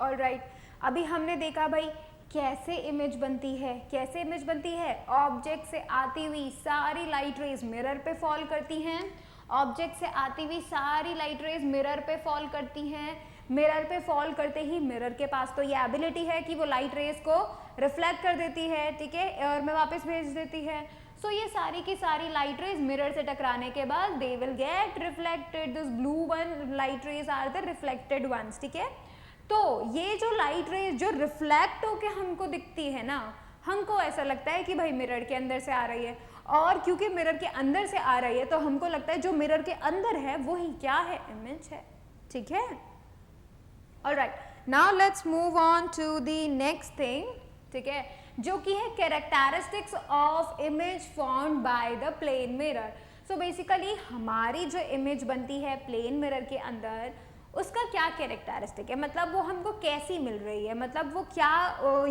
All right, अभी हमने देखा भाई कैसे इमेज बनती है. कैसे इमेज बनती है? ऑब्जेक्ट से आती हुई सारी लाइट रेज मिरर पे फॉल करती हैं. ऑब्जेक्ट से आती हुई सारी लाइट रेज मिरर पे फॉल करती हैं. मिरर पे फॉल करते ही मिरर के पास तो ये एबिलिटी है कि वो लाइट रेज को रिफ्लेक्ट कर देती है, ठीक है, और में वापस भेज देती है. सो ये सारी की सारी लाइट रेज मिरर से टकराने के बाद they will get reflected. This blue one light rays are the reflected ones. ठीक है, तो ये जो लाइट रेज जो रिफ्लेक्ट होके हमको दिखती है ना, हमको ऐसा लगता है कि भाई मिरर के अंदर से आ रही है, और क्योंकि मिरर के अंदर से आ रही है तो हमको लगता है जो मिरर के अंदर है वही क्या है, इमेज है. ठीक है, alright, now let's move on to the next thing. ठीक है, जो कि है characteristics of image formed by the plane mirror. So basically हमारी जो इमेज बनती है प्लेन मिरर के अंदर, उसका क्या कैरेक्टरिस्टिक है, मतलब वो हमको कैसी मिल रही है, मतलब वो क्या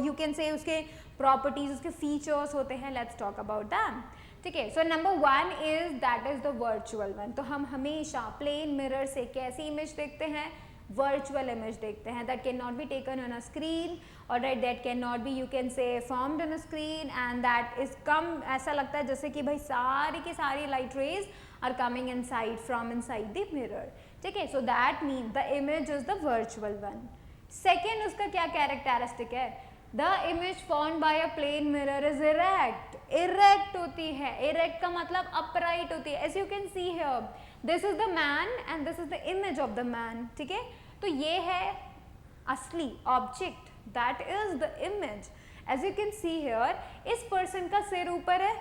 यू कैन से उसके प्रॉपर्टीज, उसके फीचर्स होते हैं. Let's talk about them. ठीक है, so number one is that is the virtual one. तो हम हमेशा प्लेन मिरर से कैसी इमेज देखते हैं, वर्चुअल इमेज देखते हैं. That can not be taken on a screen, or that can not be you can say formed on a screen, and that is come, ऐसा लगता है जैसे कि भाई सारी की सारी light rays are coming inside from inside the mirror. ठीक है, so that mean the image is the virtual one. Second उसका क्या कैरेक्टरिस्टिक है, the image formed by a plane mirror is erect. Erect होती है, इरेक्ट का मतलब upright होती है. As you can see here, this is the man and this is the image of the man. ठीक है, तो ये है असली object, that is the image. As you can see here, इस पर्सन का सिर ऊपर है,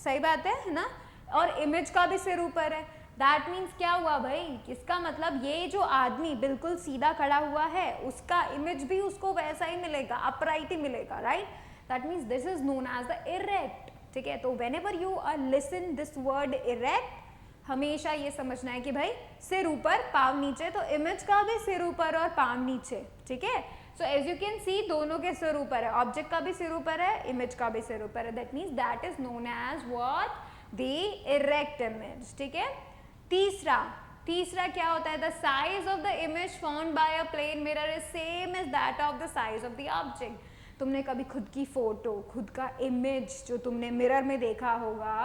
सही बात है ना, और इमेज का भी सिर ऊपर है. दैट मीन्स क्या हुआ भाई, इसका मतलब ये जो आदमी बिल्कुल सीधा खड़ा हुआ है, उसका इमेज भी उसको वैसा ही मिलेगा, अपराइट ही मिलेगा, right. That means this is known as the erect. ठीक है, तो whenever you are listen this word erect, हमेशा ये समझना है कि भाई सिर ऊपर पाँव नीचे, तो इमेज का भी सिर ऊपर और पाँव नीचे. ठीक है, so as you can see दोनों के सिर ऊपर है, ऑब्जेक्ट का भी सिर ऊपर है, इमेज का भी सिर ऊपर है. That means that is known as what, the erect image. ठीक है, तीसरा क्या होता है, the size of the image formed by a plane mirror is same as that of the size of the object. तुमने कभी खुद की फोटो, खुद का इमेज जो तुमने मिरर में देखा होगा,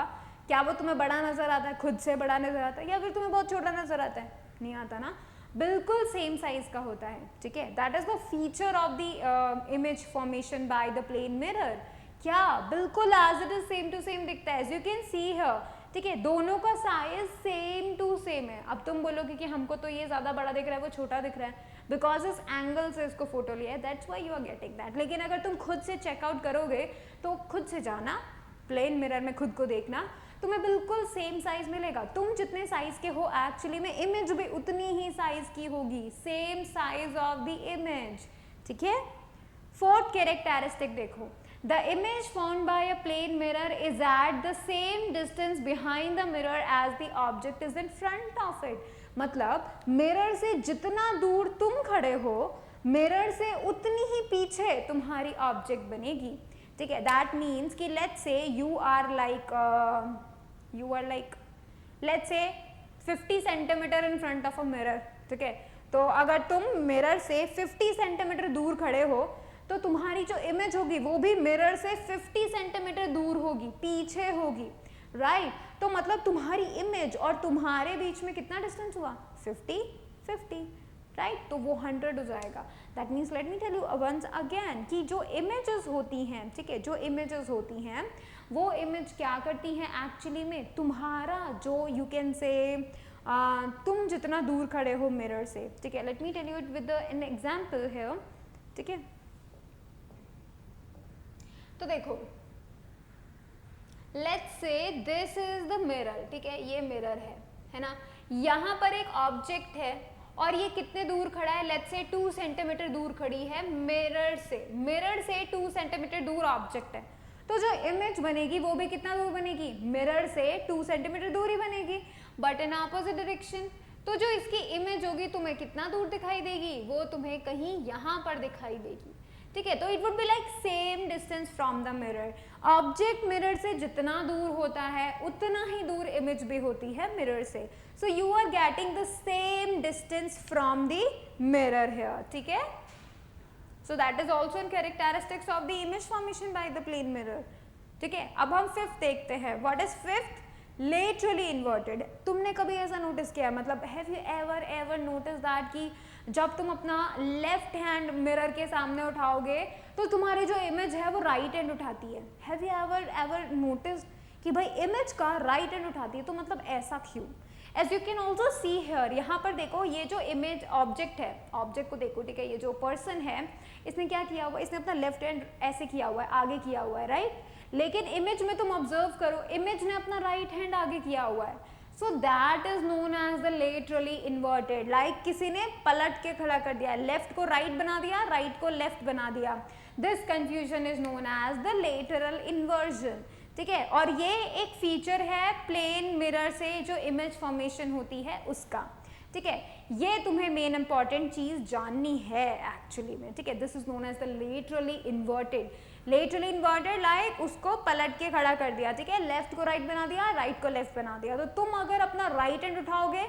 क्या वो तुम्हें बड़ा नजर आता है, खुद से बड़ा नजर आता है, या फिर तुम्हें बहुत छोटा नजर आता है? नहीं आता ना, बिल्कुल सेम साइज का होता है. ठीक है, that is the feature of the image formation by the plane mirror. क्या बिल्कुल as it is same to same दिखता है, as you can see here. ठीक है, दोनों का साइज सेम टू सेम है. अब तुम बोलोगे कि हमको तो ये ज्यादा बड़ा दिख रहा है, वो छोटा दिख रहा है, बिकॉज इस एंगल से इसको फोटो लिया है, that's why you are getting that. लेकिन अगर तुम खुद से चेकआउट करोगे तो खुद से जाना, प्लेन मिरर में खुद को देखना, तुम्हें बिल्कुल सेम साइज मिलेगा। तुम जितने साइज के हो एक्चुअली में इमेज भी उतनी ही साइज की होगी, same size of the image, ठीक है। फोर्थ कैरेक्टरिस्टिक देखो, the image found by a plane mirror is at the same distance behind the mirror as the object is in front of it. मतलब mirror से जितना दूर तुम खड़े हो, मिरर से उतनी ही पीछे तुम्हारी ऑब्जेक्ट बनेगी, ठीक है। दैट मीन्स कि let's say you are like let's say 50 centimetre in front of a mirror, ठीक है। तो अगर तुम मिरर से 50 सेंटीमीटर दूर खड़े हो तो तुम्हारी जो इमेज होगी वो भी मिरर से 50 सेंटीमीटर दूर होगी, पीछे होगी, राइट। तो मतलब तुम्हारी इमेज और तुम्हारे बीच में कितना डिस्टेंस हुआ, 50, राइट। तो वो 100 हो जाएगा। That means let me tell you once again कि जो इमेजेस होती हैं, ठीक है, जो इमेजेस होती हैं वो इमेज क्या करती हैं एक्चुअली में, तुम्हारा जो यू कैन से तुम जितना दूर खड़े हो मिरर से, ठीक है। Let me tell you it with an example here, ठीक है। तो देखो let's say this is the mirror, ठीक है, ये मिरर है ना। यहाँ पर एक ऑब्जेक्ट है और ये कितने दूर खड़ा है, लेट्स से 2 सेंटीमीटर दूर खड़ी है मिरर से 2 सेंटीमीटर दूर ऑब्जेक्ट है। तो जो इमेज बनेगी वो भी कितना दूर बनेगी, मिरर से 2 सेंटीमीटर दूर ही बनेगी, बट इन ऑपोजिट डायरेक्शन। तो जो इसकी इमेज होगी तुम्हें कितना दूर दिखाई देगी, वो तुम्हें कहीं यहाँ पर दिखाई देगी, ठीक है। तो it would be like same distance from the mirror. Object mirror से जितना दूर होता है उतना ही दूर इमेज भी होती है मिरर से। So you are getting the same distance from the mirror here, ठीक है। So that is also in characteristics of the image formation by the plane mirror, ठीक है। अब हम फिफ्थ देखते हैं। What is fifth, laterally inverted. तुमने कभी ऐसा नोटिस किया, मतलब have you ever notice that कि जब तुम अपना लेफ्ट हैंड मिरर के सामने उठाओगे तो तुम्हारी जो इमेज है वो राइट हैंड उठाती है। हैव यू एवर नोटिस कि भाई इमेज का राइट हैंड उठाती है, तो मतलब ऐसा क्यों। As you can also see here, यहाँ पर देखो ये जो इमेज ऑब्जेक्ट है, ऑब्जेक्ट को देखो, ठीक है। ये जो पर्सन है इसने क्या किया हुआ, इसने अपना लेफ्ट हैंड ऐसे किया हुआ है, आगे किया हुआ है, राइट। लेकिन इमेज में तुम ऑब्जर्व करो, इमेज ने अपना राइट हैंड आगे किया हुआ है। So that is known as the laterally inverted. Like किसी ने पलट के खड़ा कर दिया, लेफ्ट को राइट बना दिया, राइट को लेफ्ट बना दिया। This confusion is known as the lateral inversion, ठीक है। और ये एक फीचर है प्लेन मिरर से जो इमेज फॉर्मेशन होती है उसका, ठीक है। ये तुम्हें मेन इंपॉर्टेंट चीज जाननी है एक्चुअली में, ठीक है। This is known as the laterally inverted. Laterally inverted like उसको पलट के खड़ा कर दिया, ठीक है, लेफ्ट को राइट बना दिया, राइट को लेफ्ट बना दिया। तो तुम अगर अपना राइट हैंड उठाओगे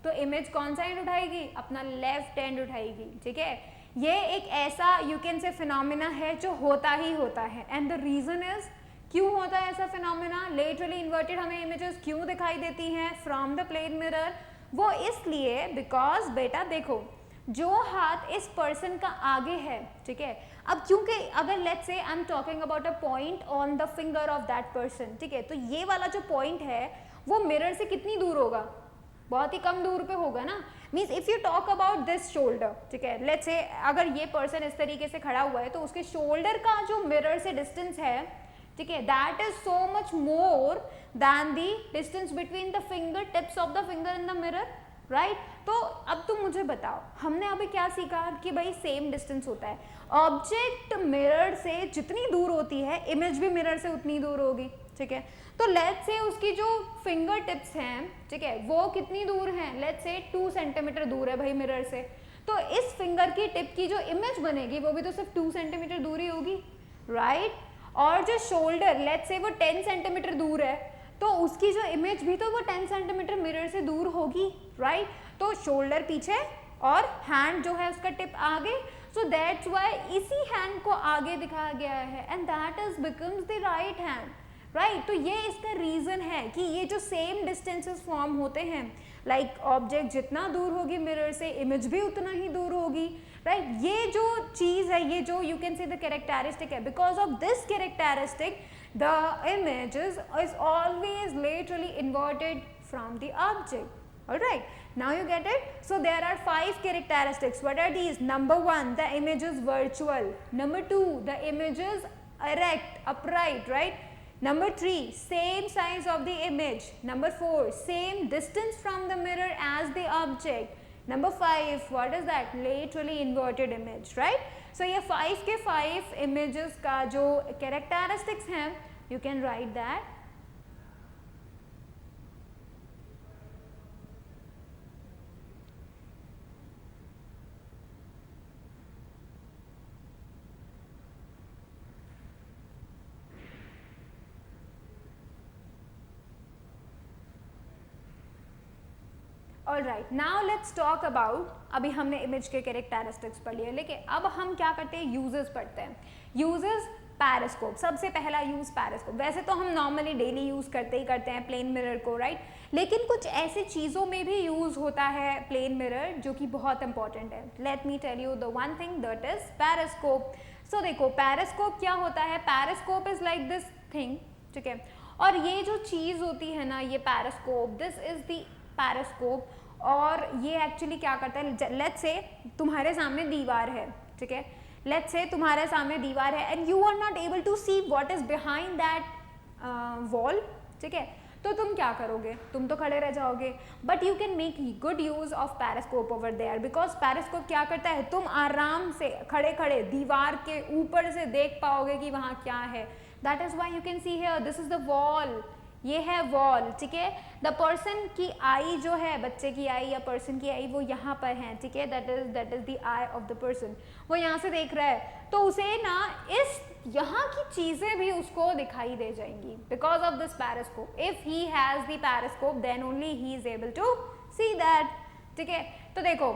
तो इमेज कौन सा हैंड उठाएगी, अपना लेफ्ट हैंड उठाएगी, ठीक है। ये एक ऐसा यू कैन से फिनोमिना है जो होता ही होता है। एंड द रीजन इज, क्यों होता है ऐसा फिनोमिना, लेटरली इन्वर्टेड हमें इमेजेस क्यों दिखाई देती हैं फ्रॉम द प्लेन मिरर, वो इसलिए बिकॉज बेटा देखो जो हाथ इस पर्सन का आगे है, ठीक है। अब क्योंकि अगर let's say I am talking about a point on the finger of that person, ठीक है, तो ये वाला जो पॉइंट है वो मिरर से कितनी दूर होगा, बहुत ही कम दूर पे होगा ना। Means if you talk about this shoulder, ठीक है, लेट्स से अगर ये पर्सन इस तरीके से खड़ा हुआ है तो उसके शोल्डर का जो मिरर से डिस्टेंस है, ठीक है, that is so much more than the distance between the finger tips of the finger in the mirror, right. तो अब तुम मुझे बताओ, हमने अभी क्या सीखा कि भाई सेम डिस्टेंस होता है। ऑब्जेक्ट मिरर से जितनी दूर होती है इमेज भी मिरर से उतनी दूर होगी, ठीक है। तो लेट्स से उसकी जो फिंगर टिप्स हैं, ठीक है, वो कितनी दूर हैं, लेट्स से 2 सेंटीमीटर दूर है भाई मिरर से। तो इस फिंगर की टिप की जो इमेज बनेगी वो भी तो सिर्फ 2 सेंटीमीटर दूर ही होगी, राइट। और जो शोल्डर लेट्स से वो 10 सेंटीमीटर दूर है तो उसकी जो इमेज भी तो वो 10 सेंटीमीटर मिरर से दूर होगी, राइट। तो शोल्डर पीछे और हैंड जो है उसका टिप आगे, सो दैट्स व्हाई इसी हैंड को आगे दिखाया गया है and that is becomes the right hand, right. तो ये इसका रीजन है कि ये जो सेम डिस्टेंसेस फॉर्म होते हैं, लाइक ऑब्जेक्ट जितना दूर होगी मिरर से इमेज भी उतना ही दूर होगी, राइट। ये जो चीज है, ये जो you can say the characteristic है, because of this characteristic the image is always laterally inverted from the object. All right, now you get it. So there are 5 characteristics. What are these? Number 1, the image is virtual. Number 2, the image is erect, upright, right. Number 3, same size of the image. Number 4, same distance from the mirror as the object. Number 5, what is that? Laterally inverted image, right? So ये 5 के 5 images का जो characteristics हैं, you can write that. All right, now let's talk about, अभी हमने image के characteristics पढ़ लिए, लेकिन अब हम क्या करते हैं, यूजेस पढ़ते हैं. यूजेस पैरास्कोप, सबसे पहला यूज पैरास्कोप. वैसे तो हम नॉर्मली डेली यूज करते ही करते हैं प्लेन मिरर को, राइट? लेकिन कुछ ऐसी चीज़ों में भी यूज होता है प्लेन मिरर जो कि बहुत इंपॉर्टेंट है. Let me tell you the one thing, that is periscope. So देखो पैरास्कोप क्या होता है. Periscope is like this thing, ठीक है. और ये जो चीज़ होती है ना, ये पैरास्कोप, दिस इज द पैरास्कोप. और ये एक्चुअली क्या करता है, लेट्स से तुम्हारे सामने दीवार है, ठीक है. लेट्स से तुम्हारे सामने दीवार है and you are not able to see what is behind that wall, ठीक है. तो तुम क्या करोगे, तुम तो खड़े रह जाओगे. But you can make good use of periscope over there, because periscope क्या करता है, तुम आराम से खड़े खड़े दीवार के ऊपर से देख पाओगे कि वहाँ क्या है. That is why you can see here, this is the wall, ये है वॉल, ठीक है. द पर्सन की आई जो है, बच्चे की आई या पर्सन की आई, वो यहाँ पर है, ठीक है. That is the I of the person. वो यहाँ से देख रहा है, तो उसे ना इस यहाँ की चीजें भी उसको दिखाई दे जाएंगी because of this periscope. If he has the periscope then only he is able to see that, ठीक है. तो देखो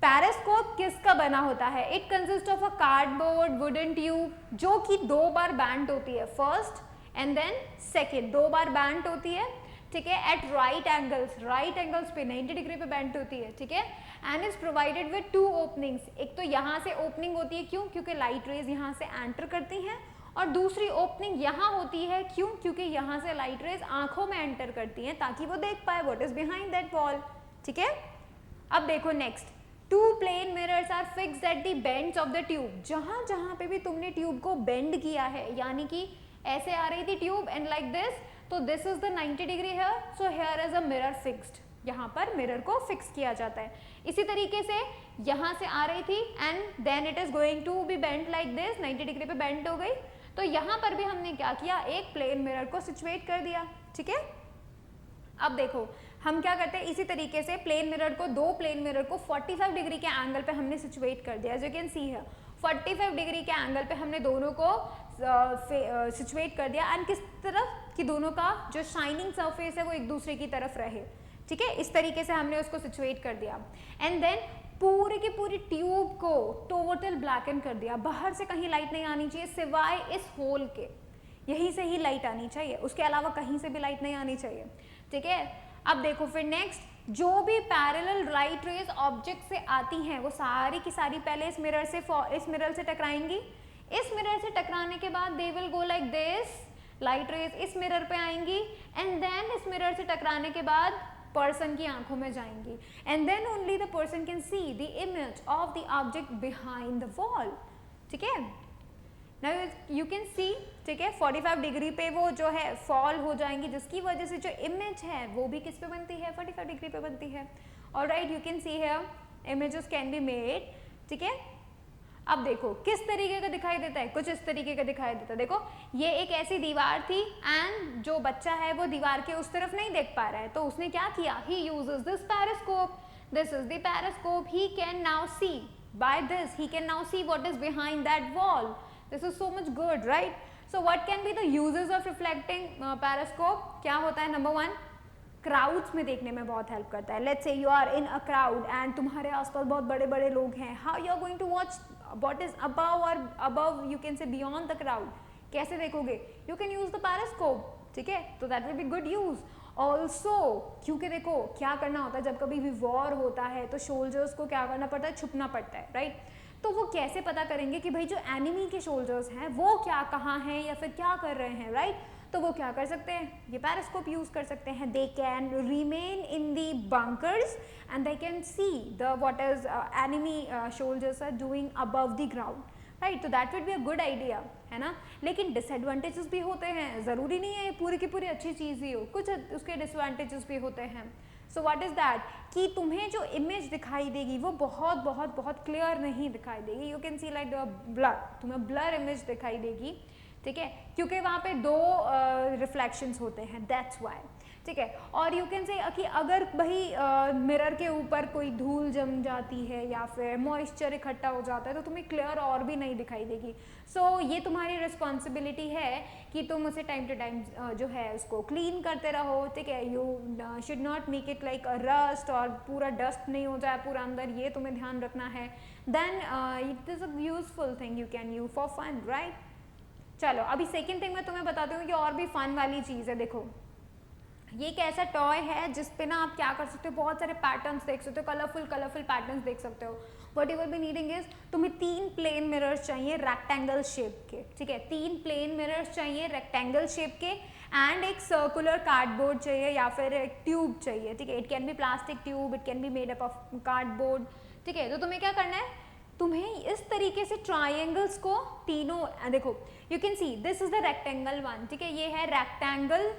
पैरास्कोप किसका बना होता है. It consist of a cardboard wooden tube जो कि 2 बार बैंड होती है, फर्स्ट एंड देन सेकेंड, 2 बार बैंड होती है, ठीक है. एट राइट एंगल्स पे 90 डिग्री पे बैंड होती है, ठीक है. And is provided with 2 openings. एक तो यहाँ से ओपनिंग होती है, क्यों, क्योंकि लाइट रेज यहाँ से एंटर करती हैं. और दूसरी ओपनिंग यहाँ होती है, क्यों, क्योंकि यहाँ से लाइट रेज आंखों में एंटर करती हैं ताकि वो देख पाए what is behind that wall, ठीक है. अब देखो next, 2 plane mirrors are fixed at the bends of the tube. जहाँ जहाँ पे भी तुमने ट्यूब को बेंड किया है, यानी कि ऐसे आ रही थी ट्यूब एंड लाइक दिस, तो this is the 90 degree here, so here is a mirror fixed. यहाँ पर मिरर को फिक्स किया जाता है. इसी तरीके से यहाँ से आ रही थी and then it is going to be bend like this, 90 degree पे बेंड हो गई. तो यहाँ पर भी हमने क्या किया, एक प्लेन मिरर को सिचुएट कर दिया, ठीक है. अब देखो हम क्या करते हैं, इसी तरीके से प्लेन मिरर को, 2 प्लेन मिरर को 45 डिग्री के एंगल पे हमने सिचुएट कर दिया. एज यू कैन सी है 45 डिग्री के एंगल पे हमने दोनों को सिचुएट कर दिया. एंड किस तरफ कि दोनों का जो शाइनिंग सरफेस है वो एक दूसरे की तरफ रहे, ठीक है. इस तरीके से हमने उसको सिचुएट कर दिया. एंड देन पूरी की पूरी ट्यूब को टोटल ब्लैकन कर दिया. बाहर से कहीं लाइट नहीं आनी चाहिए सिवाय इस होल के, यहीं से ही लाइट आनी चाहिए, उसके अलावा कहीं से भी लाइट नहीं आनी चाहिए, ठीक है. अब देखो फिर नेक्स्ट, जो भी पैरेलल लाइट रेज ऑब्जेक्ट से आती हैं वो सारी की सारी पहले इस मिरर से टकराएंगी. इस मिरर से टकराने के बाद they will go like this, light rays इस मिरर पे आएंगी एंड देन इस मिरर से टकराने के बाद पर्सन की आंखों में जाएंगी and then only the person can see the image of the object behind the wall, ठीक है. नाउ यू कैन सी, ठीक है, 45 डिग्री पे वो जो है फॉल हो जाएंगी, जिसकी वजह से जो इमेज है वो भी किस पे बनती है, 45 डिग्री पे बनती है. Alright, you can see here images can be made, ठीक है. अब देखो किस तरीके का दिखाई देता है, कुछ इस तरीके का दिखाई देता है. देखो ये एक ऐसी दीवार थी एंड जो बच्चा है वो दीवार के उस तरफ नहीं देख पा रहा है, तो उसने क्या किया, he uses this periscope. This is the periscope. He can now see, by this he can now see what is behind that wall. This is so much good, right? So what can be the uses of reflecting periscope? क्या होता है, number 1, crowds में देखने में बहुत help करता है. Let's say you are in a crowd and तुम्हारे आसपास बहुत बड़े बड़े लोग हैं. How you are going to watch what is above और above, you can say beyond the crowd. कैसे देखोगे, you can use the periscope, ठीक है. तो that will be good use. Also क्योंकि देखो क्या करना होता है, जब कभी भी वॉर होता है तो सोल्जर्स को क्या करना पड़ता है, छुपना पड़ता है, राइट. तो वो कैसे पता करेंगे कि भाई जो एनिमी के सोल्जर्स हैं वो क्या कहाँ हैं या फिर क्या कर रहे हैं, राइट. तो वो क्या कर सकते हैं, ये पैरास्कोप यूज कर सकते हैं. They can remain in the bunkers and they can see the what is enemy soldiers are doing above the ground, right, तो that would be a good idea, है ना। लेकिन डिसएडवांटेजेस भी होते हैं, ज़रूरी नहीं है ये पूरी की पूरी अच्छी चीज़ ही हो, कुछ उसके डिसएडवांटेजेस भी होते हैं। सो व्हाट इज़ दैट कि तुम्हें जो इमेज दिखाई देगी वो बहुत बहुत बहुत क्लियर नहीं दिखाई देगी। You can C like the blur, तुम्हें ब्लर इमेज दिखाई देगी, ठीक है, क्योंकि वहाँ पे दो रिफ्लेक्शंस होते हैं, दैट्स वाई, ठीक है। और यू कैन से कि अगर भाई मिरर के ऊपर कोई धूल जम जाती है या फिर मॉइस्चर इकट्ठा हो जाता है तो तुम्हें क्लियर और भी नहीं दिखाई देगी। सो ये तुम्हारी रिस्पॉन्सिबिलिटी है कि तुम उसे टाइम टू टाइम जो है उसको क्लीन करते रहो, ठीक है। You should not make it like rust और पूरा डस्ट नहीं हो जाए पूरा अंदर, ये तुम्हें ध्यान रखना है। Then it is a useful thing you can use for fun, right. चलो अभी सेकेंड थिंग मैं तुम्हें बताती हूँ कि और भी फन वाली चीज़ है। देखो ये एक ऐसा टॉय है जिसपे ना आप क्या कर सकते हो, बहुत सारे पैटर्न्स देख सकते हो, कलरफुल पैटर्न्स देख सकते हो। What you will be needing is, तुम्हें 3 प्लेन मिरर्स चाहिए रेक्टेंगल शेप के, ठीक है, 3 प्लेन मिरर्स चाहिए रेक्टेंगल शेप के एंड एक सर्कुलर कार्डबोर्ड चाहिए या फिर एक ट्यूब चाहिए, ठीक है। It can be plastic tube, it can be made up of cardboard, ठीक है। तो तुम्हें क्या करना है, तुम्हें इस तरीके से ट्राइंगल्स को तीनों, देखो you can see this is the rectangle one, ठीक है, ये है रेक्टेंगल,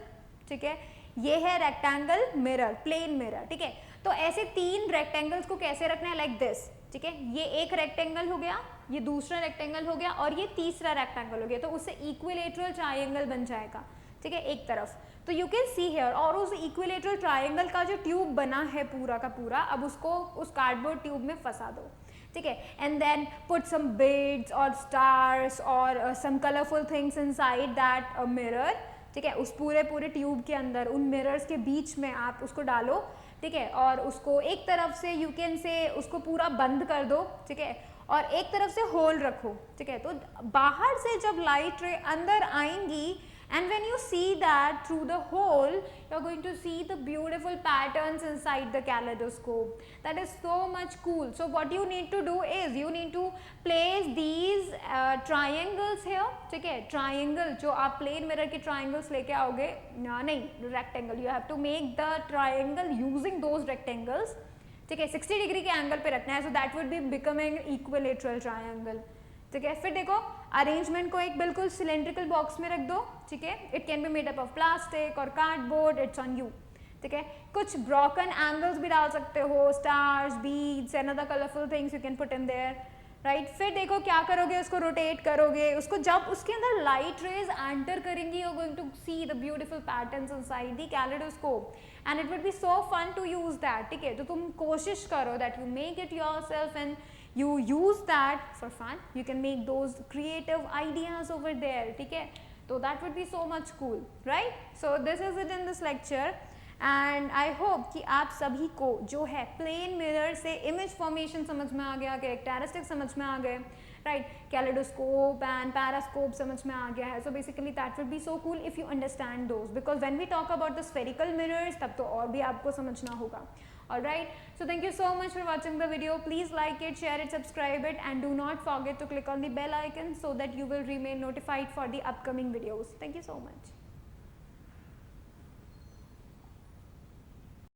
ठीक है, ये है रेक्टेंगल मिरर, प्लेन मिरर, ठीक है। तो ऐसे 3 रेक्टेंगल्स को कैसे रखना है, लाइक दिस, ठीक है। ये एक रेक्टेंगल हो गया, ये दूसरा रेक्टेंगल हो गया और ये तीसरा रेक्टेंगल हो गया, तो उससे इक्विलेटरल ट्राइंगल बन जाएगा, ठीक है, एक तरफ। तो यू कैन सी हियर, और उस इक्विलेटरल ट्राइंगल का जो ट्यूब बना है पूरा का पूरा, अब उसको उस कार्डबोर्ड ट्यूब में फंसा दो, ठीक है। And then put some beads और स्टार्स और some colourful things inside that mirror, ठीक है। उस पूरे ट्यूब के अंदर उन मिरर्स के बीच में आप उसको डालो, ठीक है, और उसको एक तरफ से यू कैन से उसको पूरा बंद कर दो, ठीक है, और एक तरफ से होल रखो, ठीक है। तो बाहर से जब लाइट रे अंदर आएंगी and when you see that through the hole, you're going to see the beautiful patterns inside the kaleidoscope. That is so much cool. So what you need to do is you need to place these triangles here, ठीक है, triangle जो आप plane mirror के triangles लेके आओगे, नहीं rectangle, you have to make the triangle using those rectangles, ठीक है, 60 डिग्री के एंगल पे रखना है, so that would be becoming equilateral triangle, ठीक है। फिर देखो अरेंजमेंट को एक बिल्कुल सिलेंड्रिकल बॉक्स में रख दो, ठीक है। It can be made up of plastic और कार्डबोर्ड, इट्स ऑन यू, ठीक है। कुछ ब्रोकन एंगल्स भी डाल सकते हो, stars, beads and other colourful things you can put in their, right. फिर देखो क्या करोगे, उसको रोटेट करोगे, उसको जब उसके अंदर लाइट रेज एंटर करेंगी, you are going to see the beautiful patterns inside the kaleidoscope and it would be so fun to use that, ठीक है। तो तुम कोशिश करो that you make it yourself and you use that for fun, you can make those creative ideas over there, ठीक है। तो that would be so much cool, right? So this is it in this lecture and I hope कि आप सभी को जो है plane mirror से इमेज फॉर्मेशन समझ में आ गया, कैरेक्टरिस्टिक समझ में आ गए, राइट, कैलेडोस्कोप एंड पैरास्कोप समझ में आ गया है। So basically that would be so cool if you understand those, because when we talk about the spherical mirrors तब तो और भी आपको समझना होगा। Alright, so thank you so much for watching the video. Please like it, share it, subscribe it and do not forget to click on the bell icon so that you will remain notified for the upcoming videos. Thank you so much.